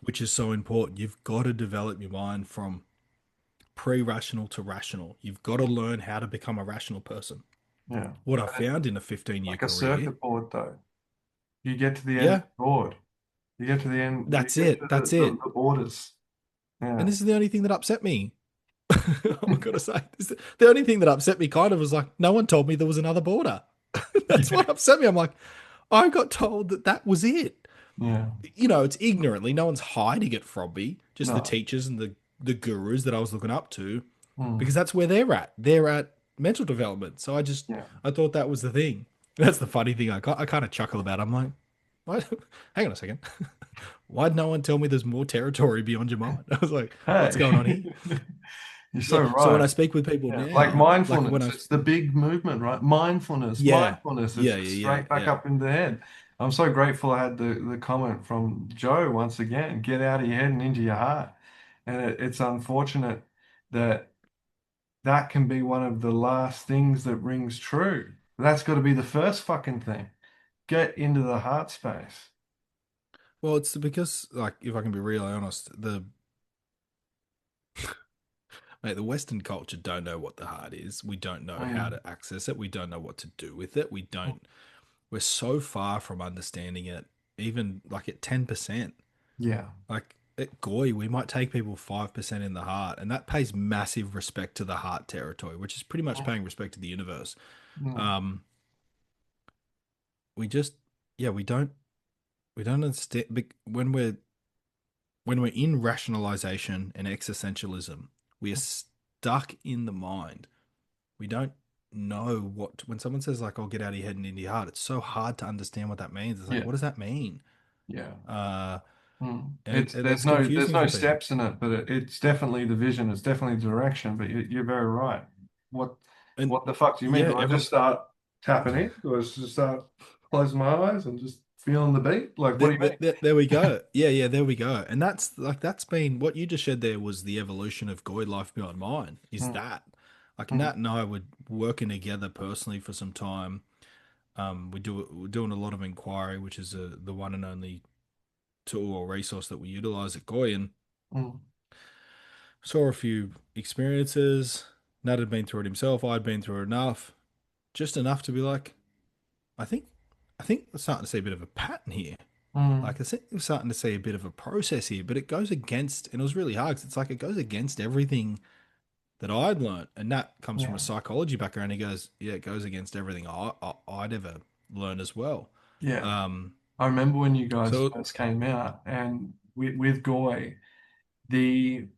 Speaker 2: which is so important. You've got to develop your mind from pre-rational to rational. You've got to learn how to become a rational person.
Speaker 1: Yeah.
Speaker 2: What I
Speaker 1: But
Speaker 2: found in a 15-year
Speaker 1: like a
Speaker 2: career,
Speaker 1: circuit board though. You get to the end of
Speaker 2: yeah,
Speaker 1: the board. You get to the end, you
Speaker 2: that's
Speaker 1: get to
Speaker 2: it. That's
Speaker 1: the
Speaker 2: it.
Speaker 1: borders.
Speaker 2: And
Speaker 1: Yeah.
Speaker 2: this is the only thing that upset me. I gotta say, the only thing that upset me kind of was like, no one told me there was another border. That's
Speaker 1: Yeah.
Speaker 2: what upset me. I'm like, I got told that that was it.
Speaker 1: Yeah.
Speaker 2: You know, it's ignorantly. No one's hiding it from me. Just the
Speaker 1: No.
Speaker 2: teachers and the gurus that I was looking up to,
Speaker 1: Mm,
Speaker 2: because that's where they're at. They're at mental development. So
Speaker 1: yeah.
Speaker 2: I thought that was the thing. That's the funny thing. I kind of chuckle about. I'm like, what? Hang on a second. Why'd no one tell me there's more territory beyond your mind? I was like, what's
Speaker 1: Hey,
Speaker 2: going on here?
Speaker 1: you're
Speaker 2: Yeah.
Speaker 1: so
Speaker 2: So when
Speaker 1: right.
Speaker 2: I speak with people
Speaker 1: Yeah. Like
Speaker 2: now, like when
Speaker 1: mindfulness,
Speaker 2: I,
Speaker 1: it's the big movement, right? Mindfulness,
Speaker 2: yeah,
Speaker 1: mindfulness. It's
Speaker 2: yeah,
Speaker 1: just
Speaker 2: yeah, yeah,
Speaker 1: straight back
Speaker 2: yeah.
Speaker 1: up in the head. I'm so grateful I had the comment from Joe once again. Get out of your head and into your heart. And it's unfortunate that that can be one of the last things that rings true. That's got to be the first fucking thing. Get into the heart space.
Speaker 2: Well, it's because, like, if I can be really honest, the Western culture don't know what the heart is. We don't know how
Speaker 1: Mm,
Speaker 2: to access it. We don't know what to do with it. We're so far from understanding it, even like at 10%.
Speaker 1: yeah.
Speaker 2: Like at GOY, we might take people 5% in the heart, and that pays massive respect to the heart territory, which is pretty much paying respect to the universe.
Speaker 1: Mm,
Speaker 2: Um, we just, yeah, we don't understand when we're in rationalization and existentialism, we are stuck in the mind. We don't know what, when someone says, like, "I'll get out of your head and into your heart," it's so hard to understand what that means. It's like,
Speaker 1: yeah.
Speaker 2: what does that mean?
Speaker 1: Yeah.
Speaker 2: Uh,
Speaker 1: Mm.
Speaker 2: and
Speaker 1: There's
Speaker 2: it's
Speaker 1: there's
Speaker 2: confusing
Speaker 1: no
Speaker 2: for people.
Speaker 1: steps in it, but it's definitely the vision. It's definitely the direction. But you're very right. What
Speaker 2: And
Speaker 1: what the fuck do you mean?
Speaker 2: yeah,
Speaker 1: Do I
Speaker 2: every
Speaker 1: just start tapping in? Do I just start closing my eyes and just feeling the beat? Like, what do you
Speaker 2: there we go. Yeah, yeah, there we go. And that's been what you just shared there was the evolution of GOY Life Beyond Mind. Is
Speaker 1: mean?
Speaker 2: that, like,
Speaker 1: Mm,
Speaker 2: Nat and I were working together personally for some time. We're doing a lot of inquiry, which is the one and only tool or resource that we utilize at GOY, and
Speaker 1: mm,
Speaker 2: saw a few experiences. Nat had been through it himself. I'd been through it enough, just enough to be like, I think, I think we're starting to see a bit of a pattern here.
Speaker 1: mm,
Speaker 2: Like, I think we're starting to see a bit of a process here, but it goes against, and it was really hard 'cause it's like it goes against everything that I'd learned. And that comes from a
Speaker 1: yeah.
Speaker 2: psychology background. He goes, yeah, it goes against everything I'd ever learned as well.
Speaker 1: Yeah.
Speaker 2: Um,
Speaker 1: I remember when you guys
Speaker 2: so
Speaker 1: first came out and with Goy. the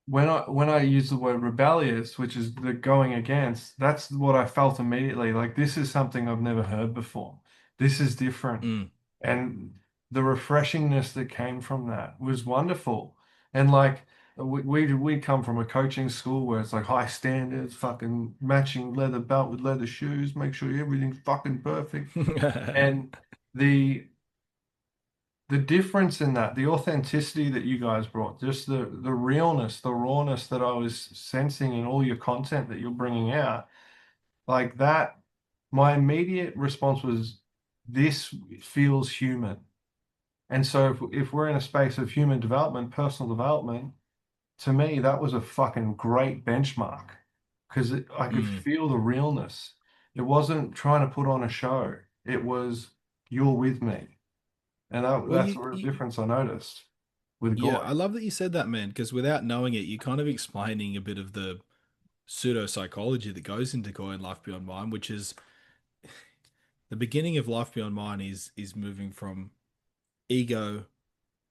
Speaker 1: when I use the word rebellious, which is the going against, that's what I felt immediately. Like this is something I've never heard before. This is different.
Speaker 2: Mm.
Speaker 1: And the refreshingness that came from that was wonderful. And like we come from a coaching school where it's like high standards, fucking matching leather belt with leather shoes, make sure everything's fucking perfect. And the the difference in that, the authenticity that you guys brought, just the realness, the rawness that I was sensing in all your content that you're bringing out, like that, my immediate response was, this feels human. And so if we're in a space of human development, personal development, to me, that was a fucking great benchmark because I could
Speaker 2: Mm.
Speaker 1: feel the realness. It wasn't trying to put on a show. It was, you're with me. And
Speaker 2: Well,
Speaker 1: that's the real difference I noticed with
Speaker 2: yeah,
Speaker 1: Goy.
Speaker 2: I love that you said that, man, because without knowing it, you're kind of explaining a bit of the pseudo psychology that goes into GOY and Life Beyond Mind, which is the beginning of Life Beyond Mind is moving from ego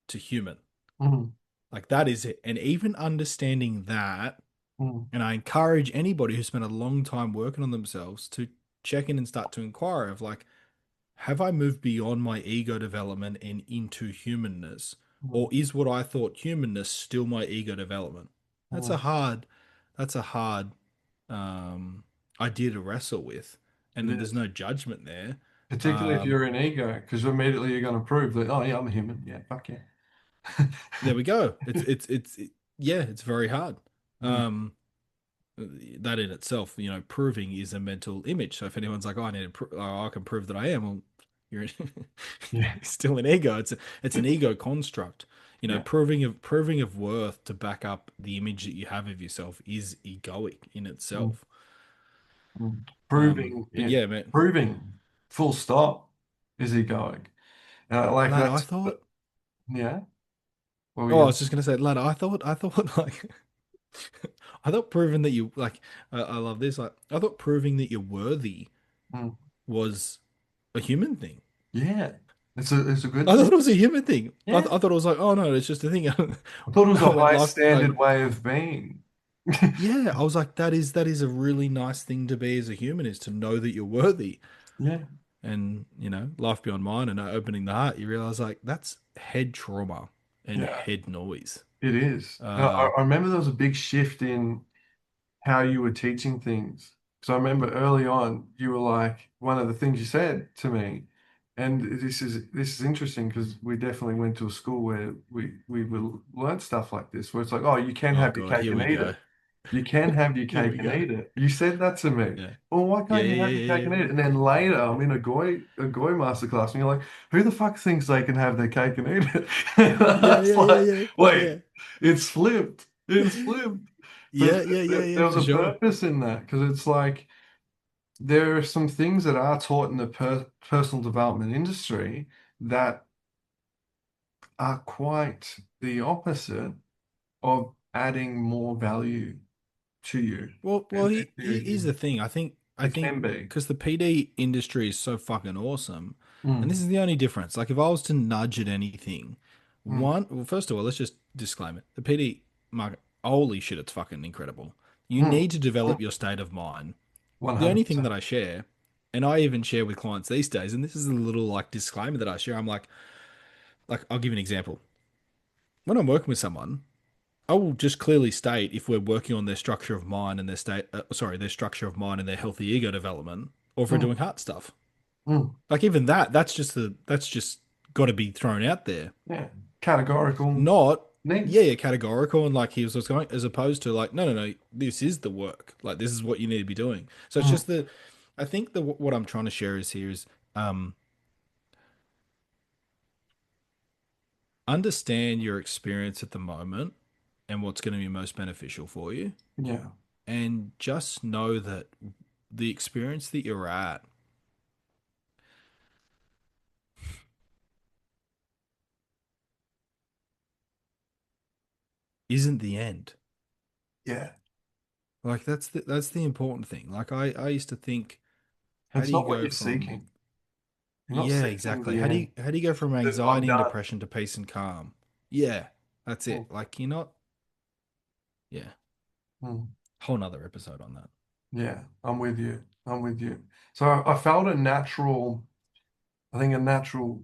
Speaker 2: to human.
Speaker 1: Mm,
Speaker 2: Like that is it. And even understanding that,
Speaker 1: mm,
Speaker 2: and I encourage anybody who spent a long time working on themselves to check in and start to inquire of like, have I moved beyond my ego development and into humanness? Or
Speaker 1: mm,
Speaker 2: is what I thought humanness still my ego development? That's a
Speaker 1: mm.
Speaker 2: hard, that's a hard um, idea to wrestle with.
Speaker 1: It
Speaker 2: And then there's
Speaker 1: is.
Speaker 2: no judgment there.
Speaker 1: Particularly if
Speaker 2: Um,
Speaker 1: you're in ego, because immediately you're going to prove that, oh, yeah, I'm a human. Yeah, fuck yeah.
Speaker 2: there we go. Yeah, it's very hard.
Speaker 1: Mm,
Speaker 2: Um, that in itself, proving is a mental image. So if anyone's like, "Oh, I can prove that I am," well, you're
Speaker 1: yeah,
Speaker 2: still an ego. It's an ego construct.
Speaker 1: yeah.
Speaker 2: Proving of worth to back up the image that you have of yourself is egoic in
Speaker 1: Mm,
Speaker 2: itself.
Speaker 1: mm.
Speaker 2: But yeah, man,
Speaker 1: Proving, full stop, is egoic. Like
Speaker 2: lad,
Speaker 1: that's, yeah. What were
Speaker 2: I
Speaker 1: you
Speaker 2: was just gonna say, lad, I thought like, I thought proving that you like, I love this. Like, I thought proving that you're worthy
Speaker 1: gonna,
Speaker 2: was a human thing.
Speaker 1: yeah. It's a good
Speaker 2: I
Speaker 1: thing.
Speaker 2: thought it was a human thing. I
Speaker 1: Yeah.
Speaker 2: thought it was like, oh no, it's just a thing.
Speaker 1: I thought it was
Speaker 2: I
Speaker 1: a
Speaker 2: went
Speaker 1: high
Speaker 2: life like,
Speaker 1: standard way of being.
Speaker 2: yeah. I was like, that is a really nice thing to be as a human is to know that you're worthy.
Speaker 1: Yeah,
Speaker 2: And life beyond mind and opening the heart, you realize like that's head trauma and
Speaker 1: yeah,
Speaker 2: head noise.
Speaker 1: it is.
Speaker 2: Uh,
Speaker 1: I remember there was a big shift in how you were teaching things. So I remember early on, you were like, one of the things you said to me, and this is interesting because we definitely went to a school where we will learn stuff like this, where it's like, oh, you can
Speaker 2: oh
Speaker 1: have your
Speaker 2: God,
Speaker 1: cake
Speaker 2: here
Speaker 1: and
Speaker 2: we
Speaker 1: eat
Speaker 2: go.
Speaker 1: it. You can have your
Speaker 2: Here
Speaker 1: cake
Speaker 2: we
Speaker 1: and
Speaker 2: go.
Speaker 1: eat it. You said that to me.
Speaker 2: Yeah.
Speaker 1: Well, why
Speaker 2: Yeah,
Speaker 1: can't
Speaker 2: yeah,
Speaker 1: you have
Speaker 2: yeah,
Speaker 1: your cake
Speaker 2: yeah,
Speaker 1: and
Speaker 2: yeah.
Speaker 1: eat it? And then later, I'm in a goy masterclass, and you're like, who the fuck thinks they can have their cake and eat it? And I
Speaker 2: Yeah,
Speaker 1: was
Speaker 2: yeah, yeah,
Speaker 1: like,
Speaker 2: yeah.
Speaker 1: wait,
Speaker 2: Yeah.
Speaker 1: it's flipped. It's flipped. But
Speaker 2: Yeah, yeah, yeah,
Speaker 1: there
Speaker 2: yeah,
Speaker 1: was
Speaker 2: for
Speaker 1: a
Speaker 2: sure.
Speaker 1: purpose in that because it's like there are some things that are taught in the personal development industry that are quite the opposite of adding more value to you
Speaker 2: Well,
Speaker 1: and to your
Speaker 2: here's the
Speaker 1: human.
Speaker 2: thing. I
Speaker 1: It
Speaker 2: think
Speaker 1: can be.
Speaker 2: because the PD industry is so fucking awesome, and this
Speaker 1: Mm,
Speaker 2: is the only difference. Like, if I was to nudge at anything,
Speaker 1: mm,
Speaker 2: well, first of all, let's just disclaim it. The PD market, holy shit, it's fucking incredible. You
Speaker 1: mm,
Speaker 2: need to develop
Speaker 1: mm,
Speaker 2: your state of mind. The only thing
Speaker 1: 100%.
Speaker 2: that I share, and I even share with clients these days, and this is a little like disclaimer that I share. I'm like, I'll give you an example. When I'm working with someone, I will just clearly state if we're working on their structure of mind and their structure of mind and their healthy ego development, or if we're
Speaker 1: Mm,
Speaker 2: doing heart stuff.
Speaker 1: mm,
Speaker 2: Like even that's just got to be thrown out there.
Speaker 1: yeah. Categorical
Speaker 2: Not, yeah,
Speaker 1: needs.
Speaker 2: yeah, categorical and like here's what's going, as opposed to like, no, no, no, this is the work. Like this is what you need to be doing. So it's
Speaker 1: Mm,
Speaker 2: just I think what I'm trying to share is here is um understand your experience at the moment and what's going to be most beneficial for you,
Speaker 1: yeah.
Speaker 2: and just know that the experience that you're at isn't the end.
Speaker 1: Yeah.
Speaker 2: Like that's the important thing. Like I used to think, how
Speaker 1: It's
Speaker 2: do you
Speaker 1: not what
Speaker 2: go
Speaker 1: you're
Speaker 2: from,
Speaker 1: seeking. You're not
Speaker 2: yeah,
Speaker 1: seeking
Speaker 2: exactly.
Speaker 1: the
Speaker 2: How do you
Speaker 1: end.
Speaker 2: how do you go from
Speaker 1: I'm
Speaker 2: anxiety and
Speaker 1: done.
Speaker 2: depression to peace and calm? Yeah. That's
Speaker 1: Mm,
Speaker 2: it. Like you're not, yeah.
Speaker 1: mm.
Speaker 2: Whole nother episode on that.
Speaker 1: Yeah, I'm with you. I'm with you. So I felt a natural, I think a natural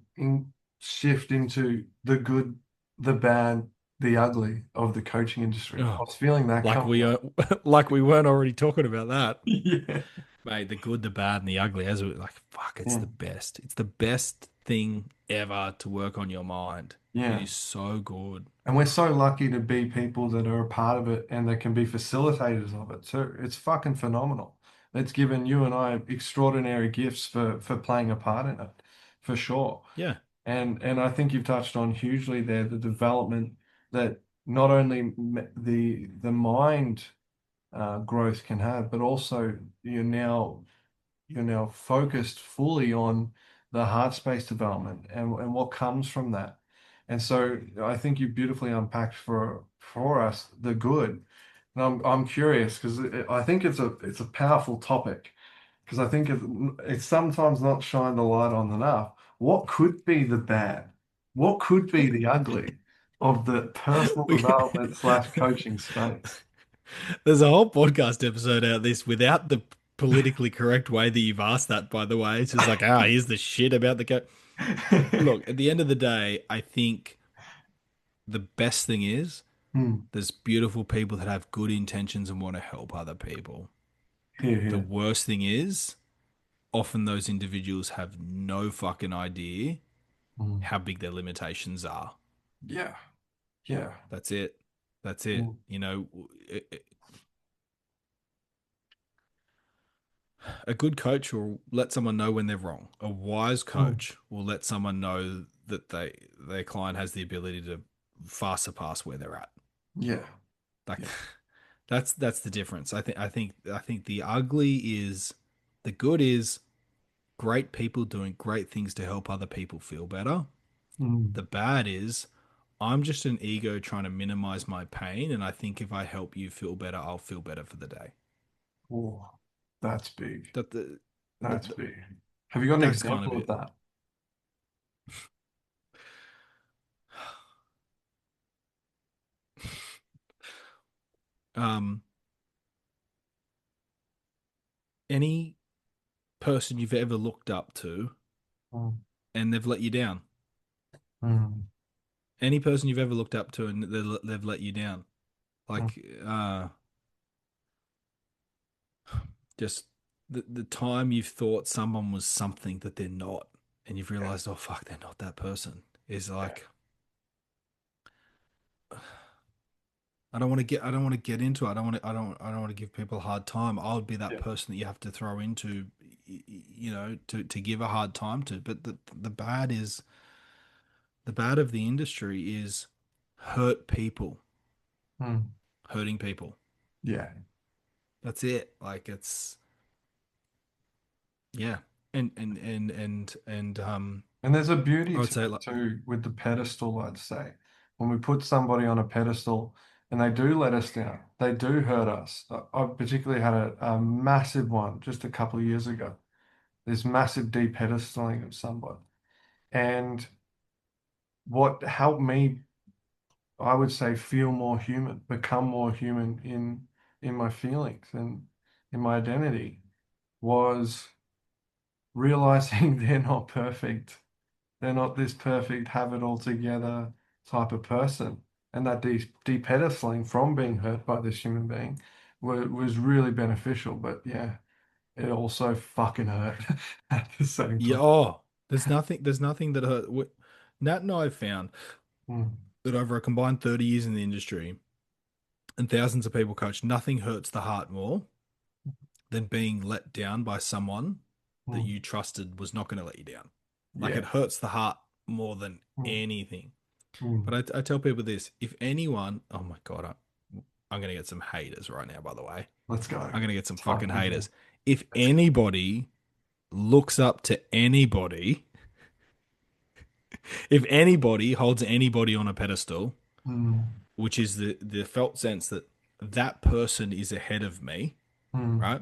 Speaker 1: shift into the good, the bad, the ugly of the coaching industry. I
Speaker 2: Oh,
Speaker 1: was feeling that
Speaker 2: like
Speaker 1: coming
Speaker 2: we
Speaker 1: up.
Speaker 2: are, like we weren't already talking about that.
Speaker 1: Yeah.
Speaker 2: Mate, the good, the bad, and the ugly. As we like, fuck, it's the
Speaker 1: Yeah.
Speaker 2: best. It's the best thing ever to work on your mind. It
Speaker 1: Yeah.
Speaker 2: is so good.
Speaker 1: And we're so lucky to be people that are a part of it and that can be facilitators of it. So it's fucking phenomenal. It's given you and I extraordinary gifts for playing a part in it, for sure.
Speaker 2: Yeah,
Speaker 1: And I think you've touched on hugely there the development that not only the mind growth can have, but also you're now focused fully on the heart space development and what comes from that. And so I think you beautifully unpacked for us the good. And I'm curious because I think it's a powerful topic because I think it's sometimes not shined the light on enough. What could be the bad? What could be the ugly of the personal
Speaker 2: we,
Speaker 1: development slash coaching space?
Speaker 2: there's a whole podcast episode out of this without the politically correct way that you've asked that. By the way, it's just like, here's the shit about the Look, at the end of the day, I think the best thing is
Speaker 1: Hmm.
Speaker 2: there's beautiful people that have good intentions and want to help other people.
Speaker 1: Here,
Speaker 2: The
Speaker 1: here.
Speaker 2: worst thing is often those individuals have no fucking idea
Speaker 1: Hmm.
Speaker 2: how big their limitations are.
Speaker 1: Yeah, yeah.
Speaker 2: That's it. That's it.
Speaker 1: Hmm.
Speaker 2: You know, a good coach will let someone know when they're wrong. A wise
Speaker 1: Hmm.
Speaker 2: coach will let someone know that their client has the ability to far surpass where they're at.
Speaker 1: Yeah,
Speaker 2: Like
Speaker 1: yeah.
Speaker 2: that's the difference. I think the ugly is the good is great people doing great things to help other people feel better.
Speaker 1: Hmm.
Speaker 2: The bad is I'm just an ego trying to minimize my pain, and I think if I help you feel better, I'll feel better for the day.
Speaker 1: Oh, that's big.
Speaker 2: That
Speaker 1: That's big. Have you got an
Speaker 2: that's kind of
Speaker 1: example of
Speaker 2: it.
Speaker 1: that?
Speaker 2: Um, any person you've ever looked up to
Speaker 1: Hmm.
Speaker 2: and they've let you down.
Speaker 1: Hmm.
Speaker 2: Any person you've ever looked up to and they've let you down.
Speaker 1: Hmm.
Speaker 2: Like, just the time you've thought someone was something that they're not, and you've
Speaker 1: Yeah,
Speaker 2: realized, oh fuck, they're not that person. Is
Speaker 1: yeah,
Speaker 2: like, I don't want to get into it. I don't want to give people a hard time. I would be that
Speaker 1: yeah.
Speaker 2: person that you have to throw into, to give a hard time to. But the bad of the industry is hurt people,
Speaker 1: Hmm.
Speaker 2: hurting people.
Speaker 1: Yeah.
Speaker 2: That's it. Like it's yeah. And
Speaker 1: And there's a
Speaker 2: I
Speaker 1: beauty
Speaker 2: would
Speaker 1: to
Speaker 2: say
Speaker 1: it
Speaker 2: like
Speaker 1: too with the pedestal, I'd say. When we put somebody on a pedestal and they do let us down, they do hurt us. I particularly had a massive one just a couple of years ago. This massive de-pedestaling of somebody. And what helped me, I would say, feel more human, become more human in my feelings and in my identity was realizing they're not perfect. They're not this perfect, have it all together type of person. And that de-pedestaling from being hurt by this human being was really beneficial. But yeah, it also fucking hurt at the same
Speaker 2: yeah.
Speaker 1: time.
Speaker 2: Oh, there's nothing that hurt. Nat and I have found
Speaker 1: Mm,
Speaker 2: that over a combined 30 years in the industry and thousands of people coached, nothing hurts the heart more than being let down by someone that
Speaker 1: mm,
Speaker 2: you trusted was not going to let you down. Like
Speaker 1: yeah.
Speaker 2: it hurts the heart more than
Speaker 1: Mm,
Speaker 2: anything.
Speaker 1: mm.
Speaker 2: But I tell people this: if anyone, oh my god, I'm going to get some haters right now. By the way,
Speaker 1: Let's go.
Speaker 2: I'm going to get some
Speaker 1: Let's
Speaker 2: fucking
Speaker 1: fucking go.
Speaker 2: haters. If
Speaker 1: Let's go.
Speaker 2: anybody looks up to anybody, if anybody holds anybody on a pedestal,
Speaker 1: Mm,
Speaker 2: which is the felt sense that that person is ahead of me,
Speaker 1: mm.
Speaker 2: right?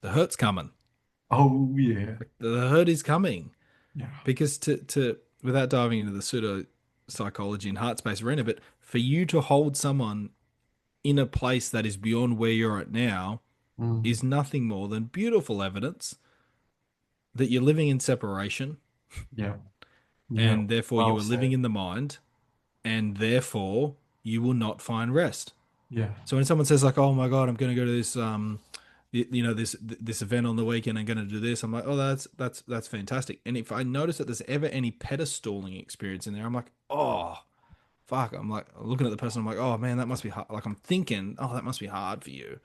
Speaker 2: The hurt's coming.
Speaker 1: Oh yeah.
Speaker 2: Like the hurt is coming
Speaker 1: Yeah.
Speaker 2: because to without diving into the pseudo. psychology and heart space arena, but for you to hold someone in a place that is beyond where you're at now
Speaker 1: Mm.
Speaker 2: is nothing more than beautiful evidence that you're living in separation
Speaker 1: Yeah. Yeah.
Speaker 2: and therefore you
Speaker 1: Well
Speaker 2: are living
Speaker 1: said.
Speaker 2: in the mind and therefore you will not find rest.
Speaker 1: Yeah.
Speaker 2: So when someone says like, "Oh my God, I'm going to go to this this event on the weekend, I'm going to do this," I'm like, "Oh, that's fantastic." And if I notice that there's ever any pedestaling experience in there, I'm like, "Oh, fuck." I'm like looking at the person, I'm like, "Oh man, that must be hard." Like I'm thinking, "Oh, that must be hard for you."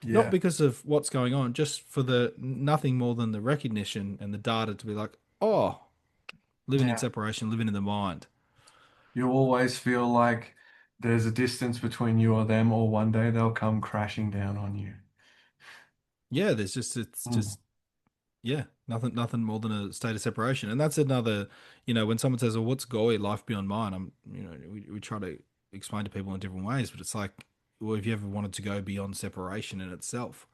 Speaker 2: Not
Speaker 1: Yeah.
Speaker 2: because of what's going on, just for the nothing more than the recognition and the data to be like, "Oh, living in
Speaker 1: Yeah.
Speaker 2: separation, living in the mind."
Speaker 1: You always feel like there's a distance between you or them, or one day they'll come crashing down on you.
Speaker 2: Yeah, there's just it's
Speaker 1: Mm.
Speaker 2: just yeah, nothing more than a state of separation. And that's another, when someone says, "Oh, what's GOY Life Beyond Mind?" We try to explain to people in different ways, but it's like, well, if you ever wanted to go beyond separation in itself,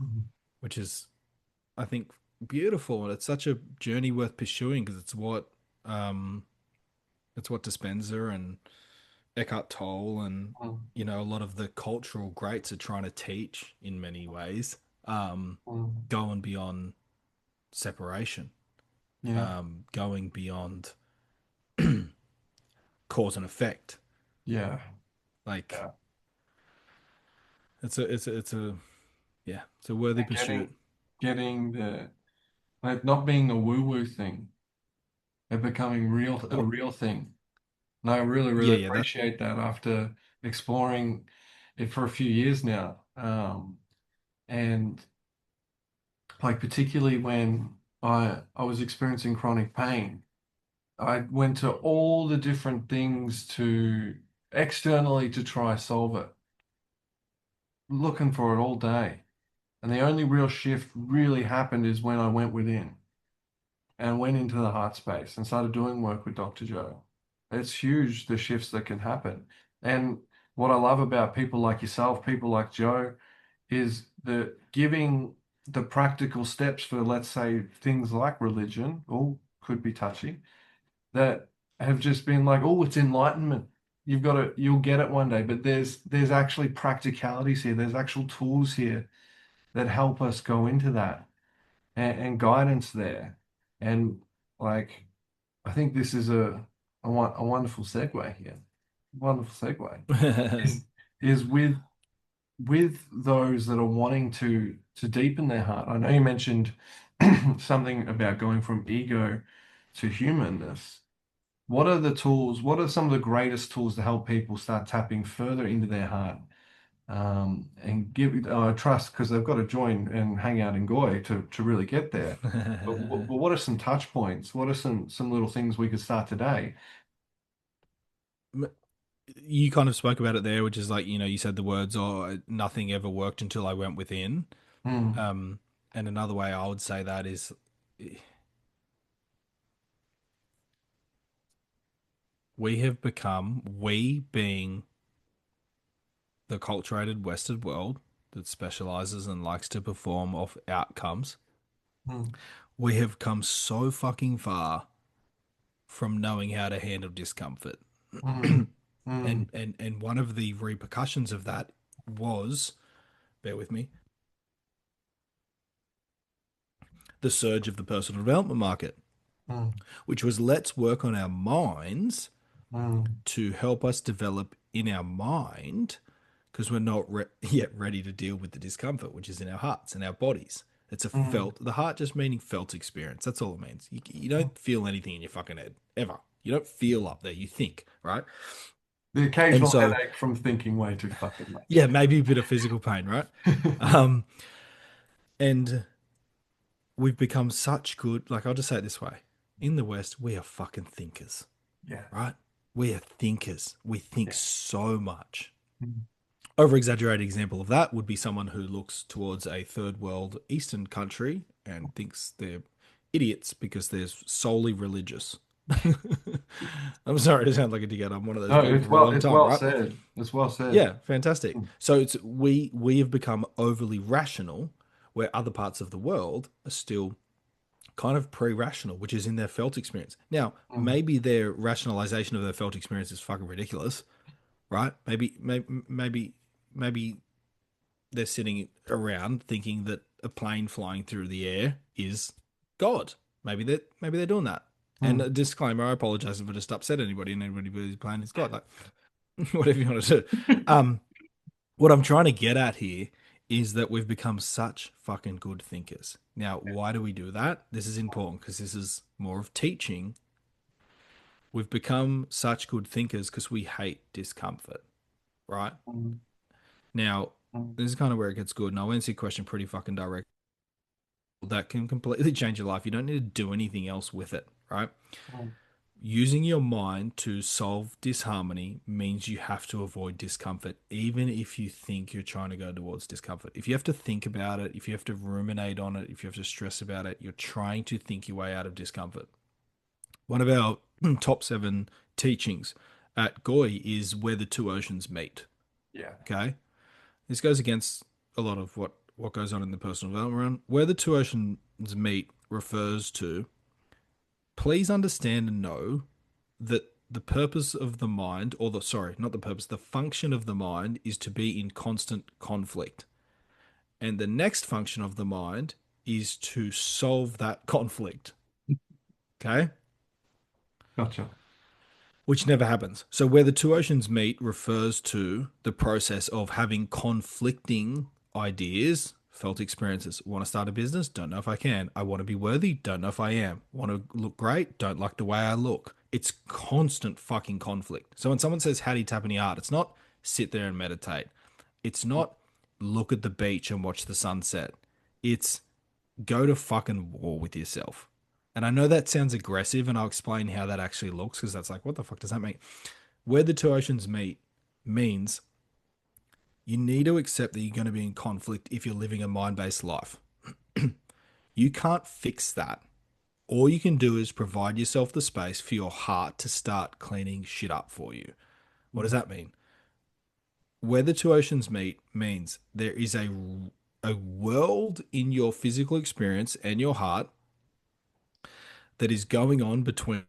Speaker 1: Mhm.
Speaker 2: which is, I think, beautiful, and it's such a journey worth pursuing because um, it's what Dispenza and Eckhart Tolle and
Speaker 1: Mm.
Speaker 2: a lot of the cultural greats are trying to teach in many ways,
Speaker 1: Mm.
Speaker 2: going beyond separation,
Speaker 1: Yeah.
Speaker 2: going beyond cause and effect.
Speaker 1: Yeah.
Speaker 2: Like
Speaker 1: Yeah.
Speaker 2: it's a yeah, it's a worthy
Speaker 1: And
Speaker 2: pursuit.
Speaker 1: getting the like not being a woo-woo thing, but becoming a
Speaker 2: Well,
Speaker 1: real thing. And I really,
Speaker 2: yeah,
Speaker 1: really
Speaker 2: yeah, that
Speaker 1: appreciate that after exploring it for a few years now. And like particularly when I was experiencing chronic pain, I went to all the different things to externally to try solve it, looking for it all day. And the only real shift really happened is when I went within and went into the heart space and started doing work with Dr. Joe. It's huge the shifts that can happen. And what I love about people like yourself, people like Joe, is the giving the practical steps for, let's say, things like religion, all could be touchy, that have just been like, oh, it's enlightenment. You'll get it one day. But there's actually practicalities here. There's actual tools here that help us go into that and guidance there. And like, I think this is a wonderful segue here. Wonderful segue is is with those that are wanting to deepen their heart. I know you mentioned something about going from ego to humanness. What are the tools? What are some of the greatest tools to help people start tapping further into their heart and give trust because they've got to join and hang out in Goy to really get there. But what are some touch points? What are some little things we could start today?
Speaker 2: you kind of spoke about it there, which is like, you said the words, "Oh, nothing ever worked until I went within."
Speaker 1: Mm,
Speaker 2: Um, and another way I would say that is we being the culturated Western world that specializes and likes to perform off outcomes,
Speaker 1: mm,
Speaker 2: we have come so fucking far from knowing how to handle discomfort.
Speaker 1: mm,
Speaker 2: and
Speaker 1: mm,
Speaker 2: and one of the repercussions of that was, bear with me, the surge of the personal development market,
Speaker 1: mm,
Speaker 2: which was let's work on our minds
Speaker 1: mm,
Speaker 2: to help us develop in our mind because we're not yet ready to deal with the discomfort, which is in our hearts and our bodies. It's a
Speaker 1: mm,
Speaker 2: felt, the heart just meaning felt experience. That's all it means. You don't feel anything in your fucking head ever. You don't feel up there. You think, right?
Speaker 1: the
Speaker 2: And
Speaker 1: occasional
Speaker 2: so,
Speaker 1: headache from thinking way too fucking much.
Speaker 2: yeah, maybe a bit of physical pain, right? Um, and we've become such good, like I'll just say it this way. In the West, we are fucking thinkers,
Speaker 1: Yeah,
Speaker 2: right? We are thinkers. We think
Speaker 1: yeah.
Speaker 2: so much.
Speaker 1: Mm,
Speaker 2: Over exaggerated example of that would be someone who looks towards a third world Eastern country and thinks they're idiots because they're solely religious. I'm sorry to sound like a dickhead. I'm one of those
Speaker 1: No,
Speaker 2: people for a long
Speaker 1: it's
Speaker 2: time,
Speaker 1: well
Speaker 2: right?
Speaker 1: said. It's well said.
Speaker 2: Yeah, fantastic.
Speaker 1: Mm,
Speaker 2: So it's we have become overly rational where other parts of the world are still kind of pre-rational, which is in their felt experience. Now,
Speaker 1: Mm,
Speaker 2: maybe their rationalization of their felt experience is fucking ridiculous, right? Maybe they're sitting around thinking that a plane flying through the air is God. Maybe they're doing that. And
Speaker 1: mm,
Speaker 2: a disclaimer: I apologize if I just upset anybody, and anybody believes plane is God. Like whatever you want to do. Um, what I'm trying to get at here is that we've become such fucking good thinkers. Now, why do we do that? This is important because this is more of teaching. We've become such good thinkers because we hate discomfort, right?
Speaker 1: mm,
Speaker 2: Now,
Speaker 1: mm,
Speaker 2: this is kind of where it gets good. And I'll answer your question pretty fucking direct. That can completely change your life. You don't need to do anything else with it, right?
Speaker 1: mm,
Speaker 2: Using your mind to solve disharmony means you have to avoid discomfort, even if you think you're trying to go towards discomfort. If you have to think about it, if you have to ruminate on it, if you have to stress about it, you're trying to think your way out of discomfort. One of our top 7 teachings at GOY is where the two oceans meet.
Speaker 1: yeah.
Speaker 2: Okay. This goes against a lot of what goes on in the personal development realm. Where the two oceans meet refers to please understand and know that the purpose of the mind, or the, sorry, not the purpose, the function of the mind is to be in constant conflict. And the next function of the mind is to solve that conflict. Okay.
Speaker 1: Gotcha.
Speaker 2: Which never happens. So, where the two oceans meet refers to the process of having conflicting ideas, felt experiences. Want to start a business? Don't know if I can. I want to be worthy? Don't know if I am. Want to look great? Don't like the way I look. It's constant fucking conflict. So, when someone says, how do you tap into your heart? It's not sit there and meditate. It's not look at the beach and watch the sunset. It's go to fucking war with yourself. And I know that sounds aggressive, and I'll explain how that actually looks because that's like, what the fuck does that mean? Where the two oceans meet means you need to accept that you're going to be in conflict if you're living a mind based life. You can't fix that. All you can do is provide yourself the space for your heart to start cleaning shit up for you. What does
Speaker 1: Mm,
Speaker 2: that mean? Where the two oceans meet means there is a world in your physical experience and your heart that is going on between,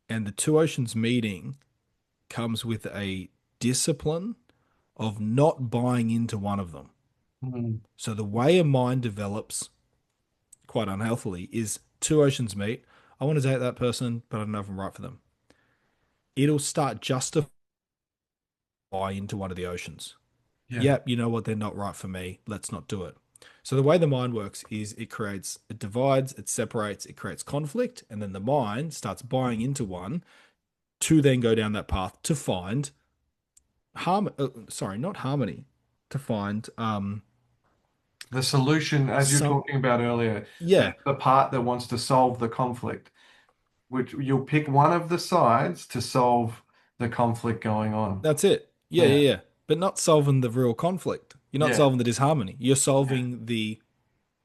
Speaker 2: and the two oceans meeting comes with a discipline of not buying into one of them.
Speaker 1: mm,
Speaker 2: So the way a mind develops quite unhealthily is two oceans meet. I want to date that person, but I don't know if I'm right for them. It'll start justifying into one of the oceans.
Speaker 1: yeah.
Speaker 2: Yep, you know what? They're not right for me. Let's not do it. So the way the mind works is it divides, it separates, it creates conflict, and then the mind starts buying into one to then go down that path to find sorry, not harmony, to find
Speaker 1: The solution, as you're
Speaker 2: some,
Speaker 1: talking about earlier,
Speaker 2: yeah,
Speaker 1: the part that wants to solve the conflict, which you'll pick one of the sides to solve the conflict going on.
Speaker 2: that's it. Yeah,
Speaker 1: Yeah.
Speaker 2: yeah, yeah. But not solving the real conflict. You're not
Speaker 1: Yeah.
Speaker 2: solving the disharmony. You're
Speaker 1: Yeah.
Speaker 2: solving the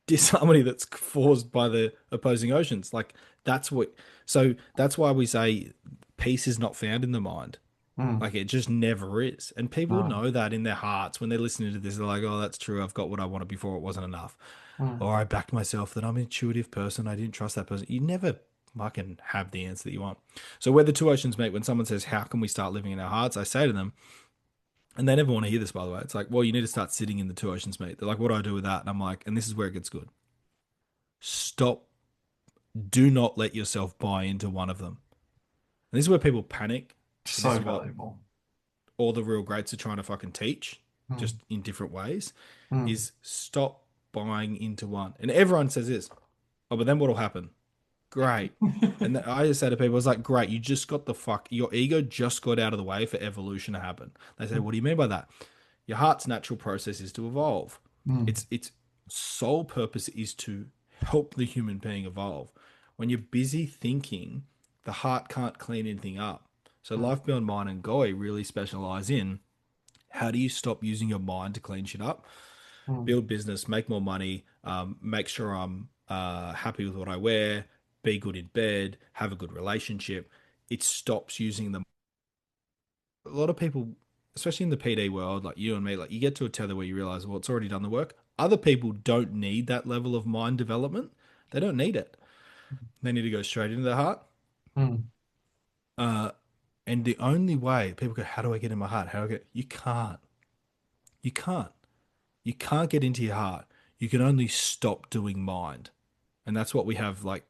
Speaker 2: disharmony that's caused by the opposing oceans. Like that's what. So that's why we say peace is not found in the mind.
Speaker 1: Mm,
Speaker 2: Like it just never is. And people
Speaker 1: no.
Speaker 2: know that in their hearts when they're listening to this. They're like, "Oh, that's true. I've got what I wanted before it wasn't enough."
Speaker 1: Mm,
Speaker 2: Or I backed myself that I'm an intuitive person. I didn't trust that person. You never fucking have the answer that you want. So where the two oceans meet, when someone says, how can we start living in our hearts? I say to them, and they never want to hear this, by the way. It's like, well, you need to start sitting in the two oceans meet. They're like, what do I do with that? And I'm like, and this is where it gets good. Stop. Do not let yourself buy into one of them. And this is where people panic. But this
Speaker 1: so
Speaker 2: is what
Speaker 1: valuable.
Speaker 2: all the real greats are trying to fucking teach,
Speaker 1: Mm,
Speaker 2: just in different ways,
Speaker 1: mm,
Speaker 2: is stop buying into one. And everyone says this. Oh, but then what'll happen? Great. And I just say to people, it's like, great, you just got the fuck, your ego just got out of the way for evolution to happen. They say, what do you mean by that? Your heart's natural process is to evolve.
Speaker 1: mm,
Speaker 2: Its sole purpose is to help the human being evolve. When you're busy thinking, the heart can't clean anything up. So
Speaker 1: mm,
Speaker 2: Life Beyond Mind and GOY really specialize in how do you stop using your mind to clean shit up,
Speaker 1: mm,
Speaker 2: build business, make more money, make sure I'm happy with what I wear, be good in bed, have a good relationship. It stops using them. A lot of people, especially in the PD world, like you and me, like you get to a tether where you realize, well, it's already done the work. Other people don't need that level of mind development. They don't need it. They need to go straight into the heart.
Speaker 1: Mm.
Speaker 2: Uh, and the only way people go, how do I get in my heart? How do I get? You can't. You can't. You can't get into your heart. You can only stop doing mind. And that's what we have. Like,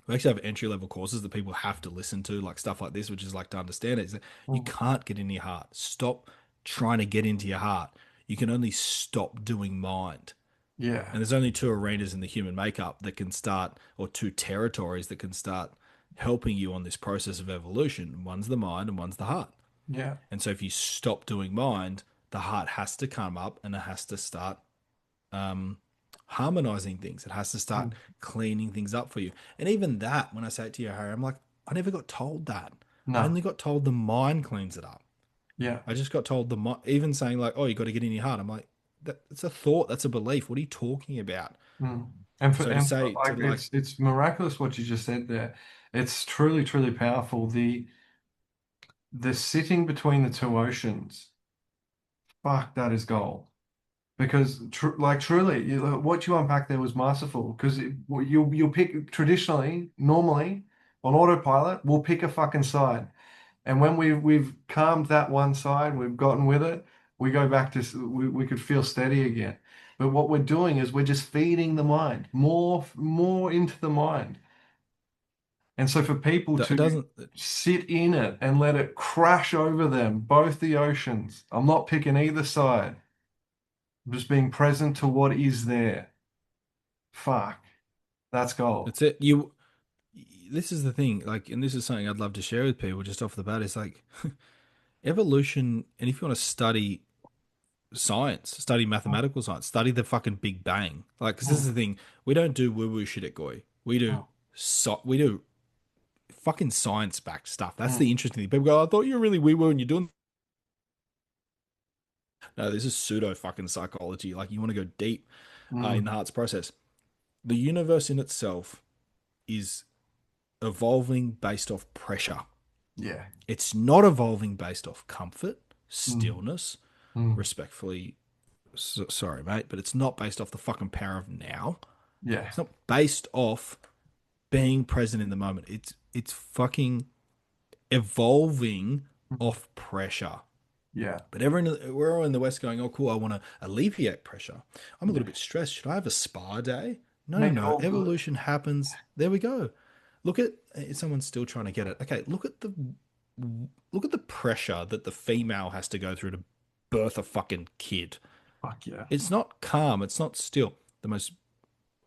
Speaker 2: we actually have entry level courses that people have to listen to, like stuff like this, which is like to understand it. Is that you
Speaker 1: Mm.
Speaker 2: can't get into your heart. Stop trying to get into your heart. You can only stop doing mind.
Speaker 1: Yeah.
Speaker 2: And there's only two arenas in the human makeup that can start, or two territories that can start helping you on this process of evolution. One's the mind and one's the heart.
Speaker 1: Yeah.
Speaker 2: And so if you stop doing mind, the heart has to come up and it has to start um, harmonizing things. It has to start
Speaker 1: Mm.
Speaker 2: cleaning things up for you. And even that, when I say it to you, Harry, I'm like, I never got told that. I
Speaker 1: No.
Speaker 2: only got told the mind cleans it up.
Speaker 1: Yeah.
Speaker 2: I just got told the mind, even saying like, oh, you got to get in your heart. I'm like, that's a thought. That's a belief. What are you talking about?
Speaker 1: Mm.
Speaker 2: So to
Speaker 1: And for
Speaker 2: say to
Speaker 1: like
Speaker 2: like
Speaker 1: it's miraculous what you just said there. It's truly, truly powerful. The sitting between the two oceans, fuck, that is gold. Because tr like truly, what you unpacked there was masterful. Because you'll pick traditionally, normally on autopilot, we'll pick a fucking side. And when we've calmed that one side, we've gotten with it, we go back to we could feel steady again. But what we're doing is we're just feeding the mind more into the mind. And so for people
Speaker 2: it
Speaker 1: to
Speaker 2: doesn't.
Speaker 1: sit in it and let it crash over them, both the oceans. I'm not picking either side. I'm just being present to what is there. Fuck, that's gold.
Speaker 2: It's it. You. This is the thing. Like, and this is something I'd love to share with people just off the bat. Is like evolution. And if you want to study science, study
Speaker 1: Mm.
Speaker 2: mathematical science, study the fucking Big Bang. Like, because this is
Speaker 1: Mm.
Speaker 2: the thing. We don't do woo woo shit at GOY. We do fucking science backed stuff. That's the
Speaker 1: Mm.
Speaker 2: interesting thing. People go, I thought you were really wee woo and you're doing. No, this is pseudo fucking psychology. Like, you want to go deep in the
Speaker 1: Mm.
Speaker 2: heart's process. The universe in itself is evolving based off pressure.
Speaker 1: Yeah.
Speaker 2: It's not evolving based off comfort,
Speaker 1: Mm.
Speaker 2: stillness,
Speaker 1: Mm.
Speaker 2: respectfully. Sorry, mate, but it's not based off the fucking power of now.
Speaker 1: Yeah.
Speaker 2: It's not based off being present in the moment. It's fucking evolving
Speaker 1: Mm.
Speaker 2: off pressure.
Speaker 1: Yeah.
Speaker 2: But everyone, we're all in the West going, oh, cool, I want to alleviate pressure. I'm a little
Speaker 1: Yeah.
Speaker 2: bit stressed. Should I have a spa day? No, no,
Speaker 1: Make it
Speaker 2: no.
Speaker 1: all good.
Speaker 2: Evolution happens. There we go. Look at someone's still trying to get it. Okay, look at the pressure that the female has to go through to birth a fucking kid.
Speaker 1: Fuck yeah.
Speaker 2: It's not calm. It's not still. The most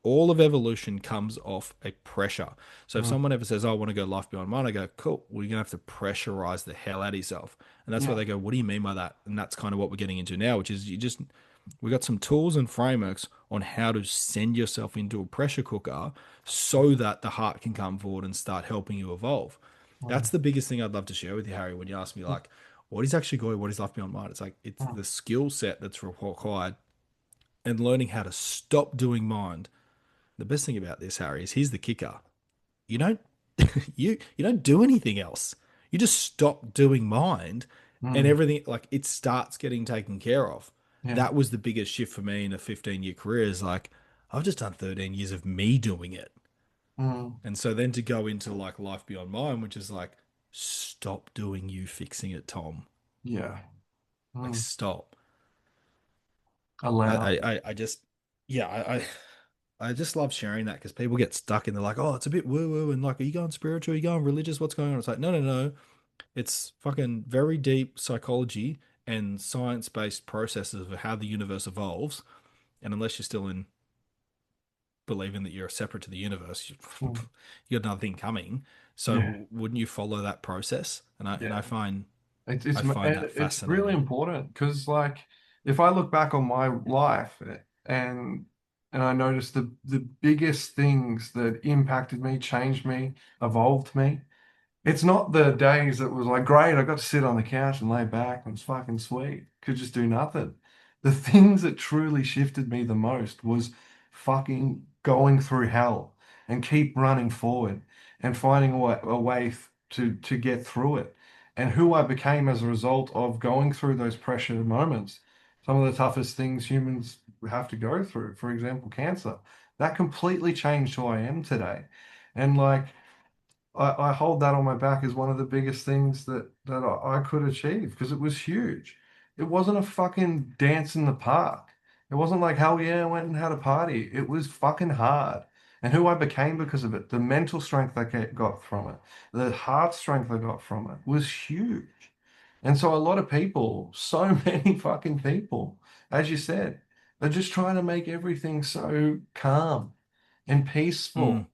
Speaker 2: all of evolution comes off a pressure. So if
Speaker 1: Mm.
Speaker 2: someone ever says, oh, I want to go life beyond mind, I go, cool, well, you're going to have to pressurize the hell out of yourself. And that's why
Speaker 1: Yeah.
Speaker 2: they go, what do you mean by that? And that's kind of what we're getting into now, which is we got some tools and frameworks on how to send yourself into a pressure cooker so that the heart can come forward and start helping you evolve.
Speaker 1: Mm.
Speaker 2: That's the biggest thing I'd love to share with you, Harry, when you ask me, like, what is actually going, what is life beyond mind? It's like, it's
Speaker 1: Mm.
Speaker 2: the skill set that's required and learning how to stop doing mind. The best thing about this, Harry, is here's the kicker. You don't you don't do anything else. You just stop doing mind and
Speaker 1: Mm.
Speaker 2: everything like it starts getting taken care of.
Speaker 1: Yeah.
Speaker 2: That was the biggest shift for me in a 15-year career is like I've just done 13 years of me doing it.
Speaker 1: Mm.
Speaker 2: And so then to go into like life beyond mind, which is like stop doing you fixing it, Tom.
Speaker 1: Yeah.
Speaker 2: Like
Speaker 1: Mm.
Speaker 2: stop.
Speaker 1: Allow.
Speaker 2: I just yeah, I just love sharing that because people get stuck and they're like, oh, it's a bit woo woo and like, are you going spiritual? Are you going religious? What's going on? It's like, no, no, no. It's fucking very deep psychology and science based processes of how the universe evolves. And unless you're still in believing that you're separate to the universe,
Speaker 1: Mm.
Speaker 2: you got another thing coming.
Speaker 1: Yeah.
Speaker 2: So wouldn't you follow that process? And
Speaker 1: Yeah.
Speaker 2: I find that
Speaker 1: It's really
Speaker 2: fascinating.
Speaker 1: important because like if I look back on my life and I noticed the biggest things that impacted me, changed me, evolved me. It's not the days that was like, great, I got to sit on the couch and lay back and it's fucking sweet. Could just do nothing. The things that truly shifted me the most was fucking going through hell and keep running forward and finding a way to get through it. And who I became as a result of going through those pressure moments. Some of the toughest things humans have to go through, for example, cancer. That completely changed who I am today. And like I hold that on my back as one of the biggest things that I could achieve because it was huge. It wasn't a fucking dance in the park. It wasn't like, hell yeah, I went and had a party. It was fucking hard. And who I became because of it, the mental strength got from it, the heart strength I got from it was huge. And so a lot of people, so many fucking people, as you said, they're just trying to make everything so calm and
Speaker 2: Mm.
Speaker 1: peaceful.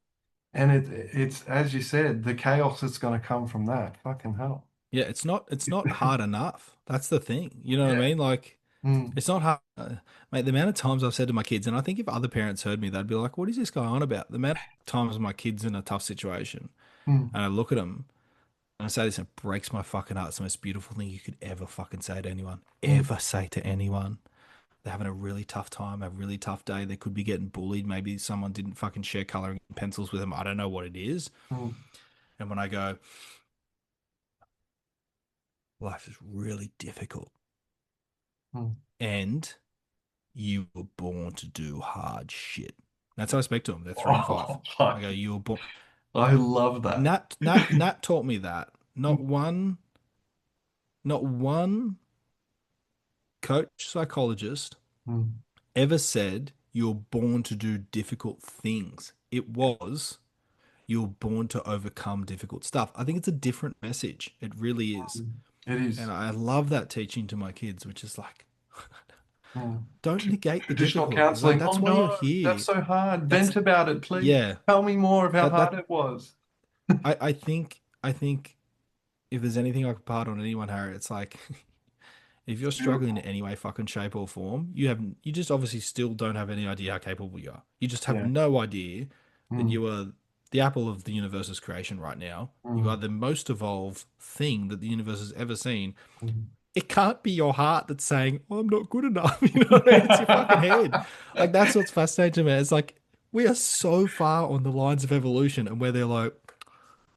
Speaker 1: And it's as you said, the chaos that's going to come from that. Fucking hell.
Speaker 2: Yeah, it's not hard enough. That's the thing. You know what I
Speaker 1: Yeah.
Speaker 2: mean? Like
Speaker 1: Mm,
Speaker 2: it's not hard. Mate, the amount of times I've said to my kids, and I think if other parents heard me, they'd be like, "What is this guy on about?" The amount of times my kid's in a tough situation,
Speaker 1: mm,
Speaker 2: and I look at them and I say this, and it breaks my fucking heart. It's the most beautiful thing you could ever fucking say to anyone,
Speaker 1: mm,
Speaker 2: ever say to anyone. They're having a really tough time, a really tough day. They could be getting bullied. Maybe someone didn't fucking share coloring pencils with them. I don't know what it is.
Speaker 1: mm,
Speaker 2: And when I go, life is really difficult,
Speaker 1: mm.
Speaker 2: and you were born to do hard shit. That's how I speak to them. They're 3 and 5.
Speaker 1: Oh,
Speaker 2: I
Speaker 1: fuck.
Speaker 2: go, you were born.
Speaker 1: I love that.
Speaker 2: Nat taught me that. Not one coach psychologist
Speaker 1: Mm,
Speaker 2: ever said you're born to do difficult things. It was you're born to overcome difficult stuff. I think it's a different message. It really is.
Speaker 1: mm. It
Speaker 2: And
Speaker 1: is.
Speaker 2: I love that teaching to my kids, which is like,
Speaker 1: Mm.
Speaker 2: don't negate the
Speaker 1: Traditional
Speaker 2: difficulties. Like,
Speaker 1: counseling. Oh
Speaker 2: that's why you're
Speaker 1: no, that's
Speaker 2: here.
Speaker 1: so hard.
Speaker 2: That's,
Speaker 1: Vent about it, please.
Speaker 2: yeah,
Speaker 1: Tell me more of how
Speaker 2: that,
Speaker 1: hard
Speaker 2: that,
Speaker 1: it was.
Speaker 2: I think if there's anything I could part on anyone, Harry, it's like, if you're struggling in
Speaker 1: Beautiful.
Speaker 2: any way, fucking shape or form, you just obviously still don't have any idea how capable you are. You just have
Speaker 1: Yeah.
Speaker 2: no idea that
Speaker 1: Mm,
Speaker 2: you are the apple of the universe's creation right now. You are
Speaker 1: mm,
Speaker 2: the most evolved thing that the universe has ever seen.
Speaker 1: mm.
Speaker 2: It can't be your heart that's saying, oh, I'm not good enough. You know what I mean? It's your fucking head. Like, that's what's fascinating to me. It's like, we are so far on the lines of evolution and where they're like,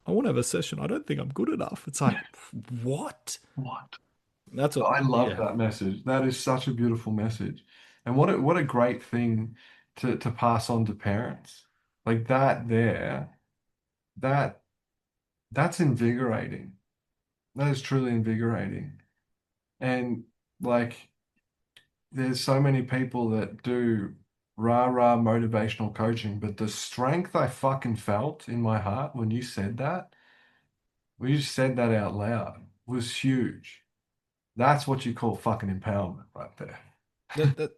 Speaker 2: I want to have a session. I don't think I'm good enough. It's like, what?
Speaker 1: What?
Speaker 2: That's what,
Speaker 1: I love
Speaker 2: yeah.
Speaker 1: that message. That is such a beautiful message. And what a great thing to pass on to parents. Like that there, that that's invigorating. That is truly invigorating. And like there's so many people that do rah-rah motivational coaching, but the strength I fucking felt in my heart when you said that out loud was huge. That's what you call fucking empowerment right there.
Speaker 2: That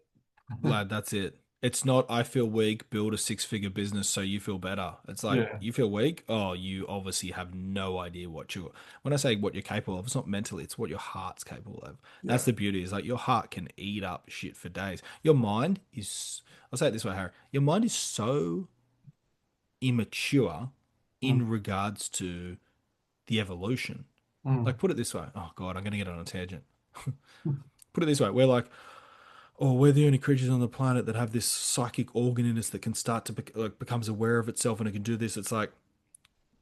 Speaker 2: lad, that's it. It's not I feel weak, build a six-figure business so you feel better. It's like
Speaker 1: Yeah,
Speaker 2: you feel weak, oh, you obviously have no idea what you're when I say what you're capable of, it's not mentally, it's what your heart's capable of. That's
Speaker 1: yeah.
Speaker 2: the beauty, is like your heart can eat up shit for days. Your mind is I'll say it this way, Harry. Your mind is so immature
Speaker 1: Mm,
Speaker 2: in regards to the evolution.
Speaker 1: mm,
Speaker 2: Like put it this way. Oh God, I'm gonna get on a tangent. Put it this way, we're like or we're the only creatures on the planet that have this psychic organ in us that can start to like becomes aware of itself and it can do this. It's like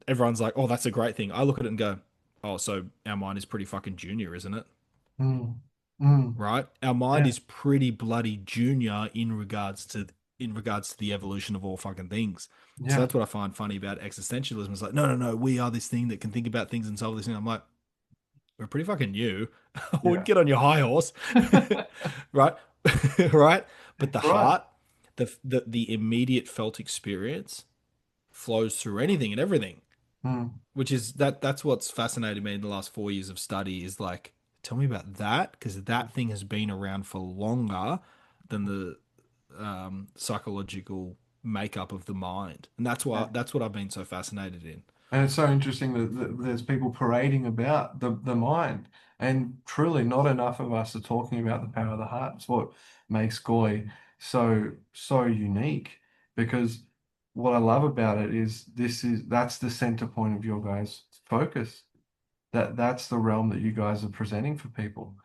Speaker 2: everyone's like, "Oh, that's a great thing." I look at it and go, "Oh, so our mind is pretty fucking junior, isn't it?"
Speaker 1: mm, mm.
Speaker 2: Right? Our mind
Speaker 1: Yeah,
Speaker 2: is pretty bloody junior in regards to the evolution of all fucking things. So
Speaker 1: yeah,
Speaker 2: that's what I find funny about existentialism. It's like, no, no, no, we are this thing that can think about things and solve this thing. I'm like, we're pretty fucking new. I would
Speaker 1: yeah.
Speaker 2: get on your high horse, right? Right? But the
Speaker 1: Right.
Speaker 2: heart, the immediate felt experience flows through anything and everything,
Speaker 1: Mm,
Speaker 2: which is that's what's fascinated me in the last 4 years of study is like, tell me about that because that thing has been around for longer than the psychological makeup of the mind, and that's why
Speaker 1: yeah.
Speaker 2: that's what I've been so fascinated in.
Speaker 1: And it's so interesting that there's people parading about the mind. And truly, not enough of us are talking about the power of the heart. It's what makes GOY so unique. Because what I love about it is that's the center point of your guys' focus. That's the realm that you guys are presenting for people.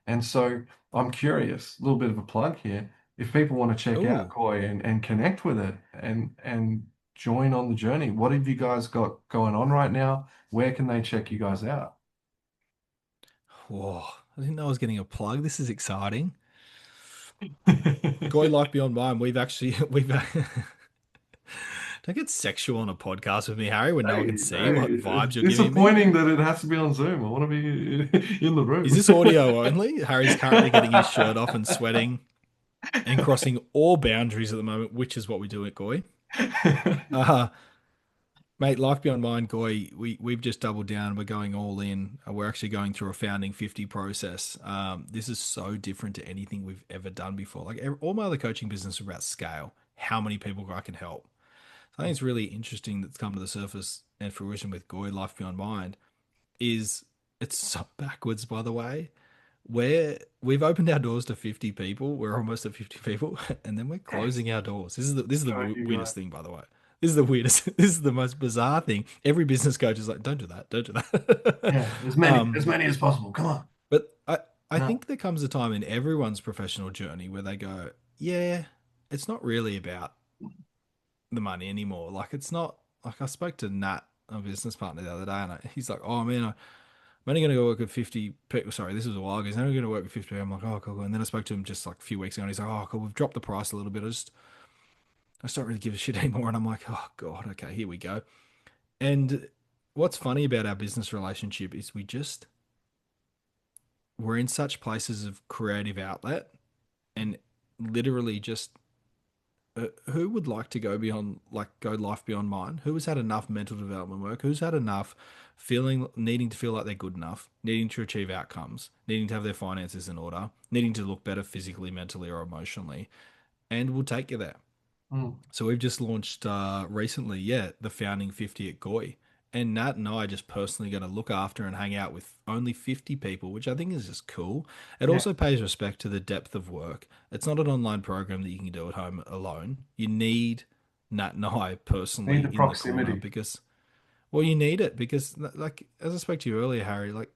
Speaker 1: And so I'm curious, a little bit of a plug here. If people want to check out
Speaker 2: Oh,
Speaker 1: Koi and connect with it and join on the journey, what have you guys got going on right now? Where can they check you guys out?
Speaker 2: whoa! I didn't know I was getting a plug. This is exciting. GOY Life Beyond Mind. We've actually we've Don't get sexual on a podcast with me, Harry, when no one can
Speaker 1: Hey,
Speaker 2: see what
Speaker 1: hey, it's
Speaker 2: vibes you're giving me.
Speaker 1: disappointing that it has to be on Zoom. I want to be in the
Speaker 2: Is
Speaker 1: room.
Speaker 2: this audio only? Harry's currently getting his shirt off and sweating and crossing all boundaries at the moment, which is what we do at GOY. Uh, Mate, Life Beyond Mind, GOY, we've just doubled down. We're going all in. We're actually going through a founding 50 process. This is so different to anything we've ever done before. Like all my other coaching business are about scale, how many people I can help. I think it's really interesting that's come to the surface and fruition with GOY Life Beyond Mind is it's so backwards, by the way. We've opened our doors to 50 people. We're almost at 50 people, and then we're
Speaker 1: Yes.
Speaker 2: closing our doors. This is the
Speaker 1: Go, you
Speaker 2: weirdest
Speaker 1: go.
Speaker 2: thing, by the way. This is the weirdest. This is the most bizarre thing. Every business coach is like, "Don't do that. Don't do that."
Speaker 1: Yeah,
Speaker 2: um,
Speaker 1: as many as possible. Come on.
Speaker 2: but I
Speaker 1: No.
Speaker 2: think there comes a time in everyone's professional journey where they go, "Yeah, it's not really about the money anymore. Like it's not like I spoke to Nat, a business partner, the other day, and he's like, "Oh man, I'm only going to go work with 50 people. Sorry, this was a while ago. He's only going to work with 50 people." I'm like, "Oh, cool, cool." And then I spoke to him just like a few weeks ago, and he's like, "Oh, cool. We've dropped the price a little bit. I just don't really give a shit anymore." And I'm like, "Oh God, okay, here we go." And what's funny about our business relationship is we're in such places of creative outlet and literally just who would like to go beyond, like, go life beyond mind? Who has had enough mental development work? Who's had enough needing to feel like they're good enough, needing to achieve outcomes, needing to have their finances in order, needing to look better physically, mentally, or emotionally, and we'll take you there.
Speaker 1: Mm,
Speaker 2: So we've just launched recently, yeah, the founding 50 at GOY. And Nat and I are just personally going to look after and hang out with only 50 people, which I think is just cool. It
Speaker 1: yeah.
Speaker 2: also pays respect to the depth of work. It's not an online program that you can do at home alone. You need Nat and I
Speaker 1: Need
Speaker 2: personally
Speaker 1: the
Speaker 2: in the corner
Speaker 1: proximity.
Speaker 2: because, well, you need it because, like, as I spoke to you earlier, Harry, like,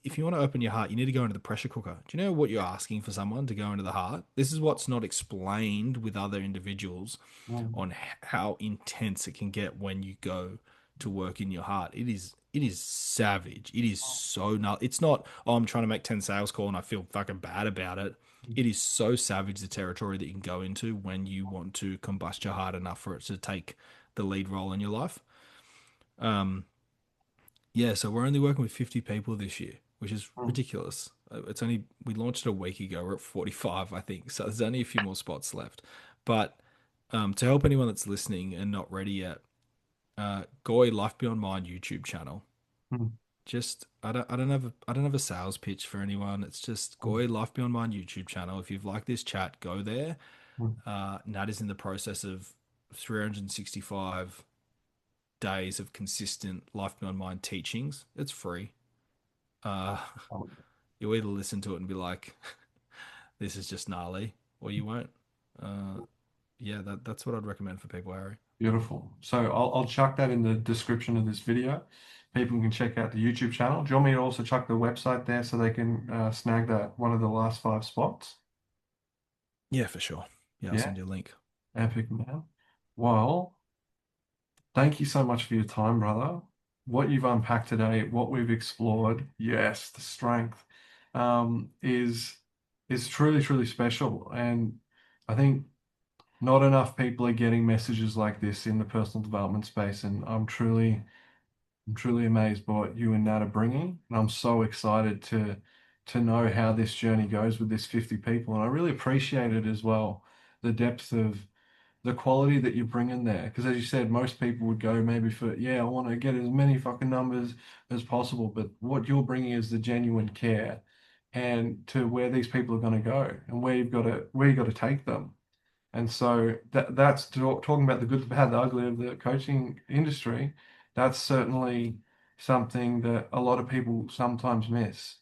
Speaker 2: if you want to open your heart, you need to go into the pressure cooker. Do you know what you're asking for someone to go into the heart? This is what's not explained with other individuals
Speaker 1: Mm,
Speaker 2: on how intense it can get when you go to work in your heart. It is savage. It is so nuts. It's not, oh, I'm trying to make 10 sales call and I feel fucking bad about it. It is so savage the territory that you can go into when you want to combust your heart enough for it to take the lead role in your life. Um, yeah, so we're only working with 50 people this year, which is
Speaker 1: mm,
Speaker 2: ridiculous. It's only, we launched it a week ago. We're at 45, I think. So there's only a few more spots left. But to help anyone that's listening and not ready yet, GOY Life Beyond Mind YouTube channel.
Speaker 1: mm,
Speaker 2: Just I don't have a sales pitch for anyone. It's just
Speaker 1: mm,
Speaker 2: GOY Life Beyond Mind YouTube channel. If you've liked this chat, go there.
Speaker 1: mm.
Speaker 2: Nat is in the process of 365 days of consistent Life Beyond Mind teachings. It's free. Uh,
Speaker 1: Oh,
Speaker 2: you either listen to it and be like, "This is just gnarly," or you won't. Uh, yeah, that's what I'd recommend for people, Harry.
Speaker 1: beautiful. So I'll chuck that in the description of this video. People can check out the YouTube channel. Do you want me to also chuck the website there so they can snag that one of the last 5 spots?
Speaker 2: Yeah, for sure. Yeah, I'll
Speaker 1: Yeah,
Speaker 2: send you a link.
Speaker 1: epic man. Well, thank you so much for your time, brother. What you've unpacked today, what we've explored, yes, the strength, is truly, truly special. And I think not enough people are getting messages like this in the personal development space. And I'm truly amazed by what you and Nat are bringing. And I'm so excited to know how this journey goes with this 50 people. And I really appreciate it as well, the depth of the quality that you bring in there. Because as you said, most people would go maybe for, yeah, I want to get as many fucking numbers as possible. But what you're bringing is the genuine care and to where these people are going to go and where you got to take them. And so that's talking about the good, the bad, the ugly of the coaching industry. That's certainly something that a lot of people sometimes miss.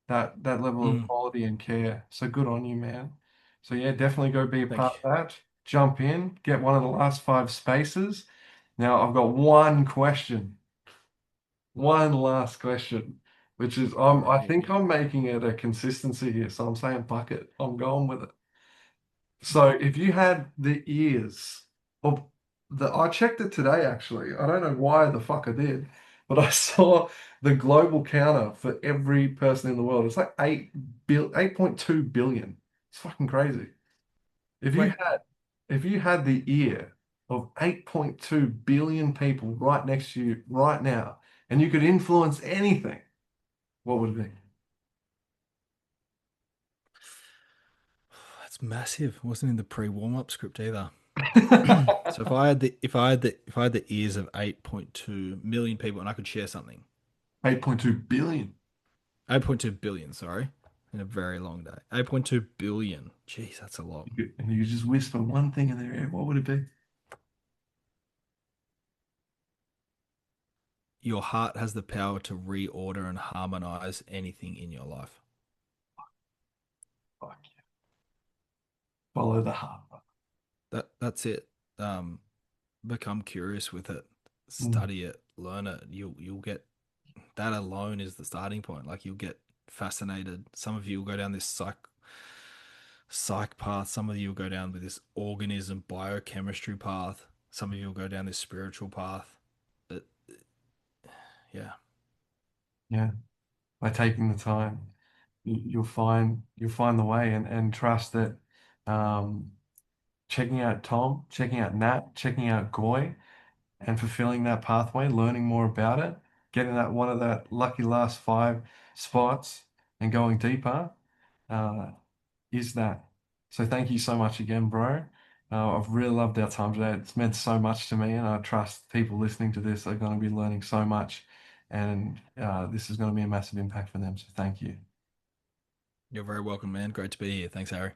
Speaker 1: That level of
Speaker 2: Mm,
Speaker 1: quality and care. So good on you, man. So yeah, definitely go be a
Speaker 2: thank
Speaker 1: part
Speaker 2: you.
Speaker 1: of that. Jump in, get one of the last 5 spaces. Now I've got one question, one last question, which is
Speaker 2: All right,
Speaker 1: I
Speaker 2: hit
Speaker 1: think
Speaker 2: me.
Speaker 1: I'm making it a consistency here. So I'm saying bucket. I'm going with it. So if you had the ears of I checked it today actually. I don't know why the fuck I did, but I saw the global counter for every person in the world. It's like 8.2 billion. It's fucking crazy. If you
Speaker 2: Wait,
Speaker 1: had if you had the ear, of 8.2 billion people right next to you right now, and you could influence anything, what would it
Speaker 2: That's massive. It wasn't in the pre-warm-up script either.
Speaker 1: be?
Speaker 2: So if I had the ears of 8.2 million people and I could share something,
Speaker 1: 8.2 billion.
Speaker 2: 8.2 billion, sorry, in a very long day. 8.2 billion. Jeez, that's a lot.
Speaker 1: And you could just whisper one thing in their ear, what would it be?
Speaker 2: Your heart has the power to reorder and harmonize anything in your life.
Speaker 1: Fuck yeah. Follow the heart.
Speaker 2: That's it. Um, Become curious with it,
Speaker 1: Mm,
Speaker 2: study it, learn it. You'll get that alone is the starting point. Like you'll get fascinated. Some of you will go down this psych path. Some of you will go down with this organism biochemistry path. Some of you will go down this spiritual path. But yeah,
Speaker 1: yeah. By taking the time, you'll find the way, and trust that um, checking out Tom, checking out Nat, checking out Goy, and fulfilling that pathway, learning more about it, getting that one of that lucky last five spots and going deeper, uh, is that. So thank you so much again, bro. I've really loved our time today. It's meant so much to me, and I trust people listening to this are going to be learning so much, and this is going to be a massive impact for them. So thank you.
Speaker 2: you're very welcome, man. Great to be here. Thanks, Harry.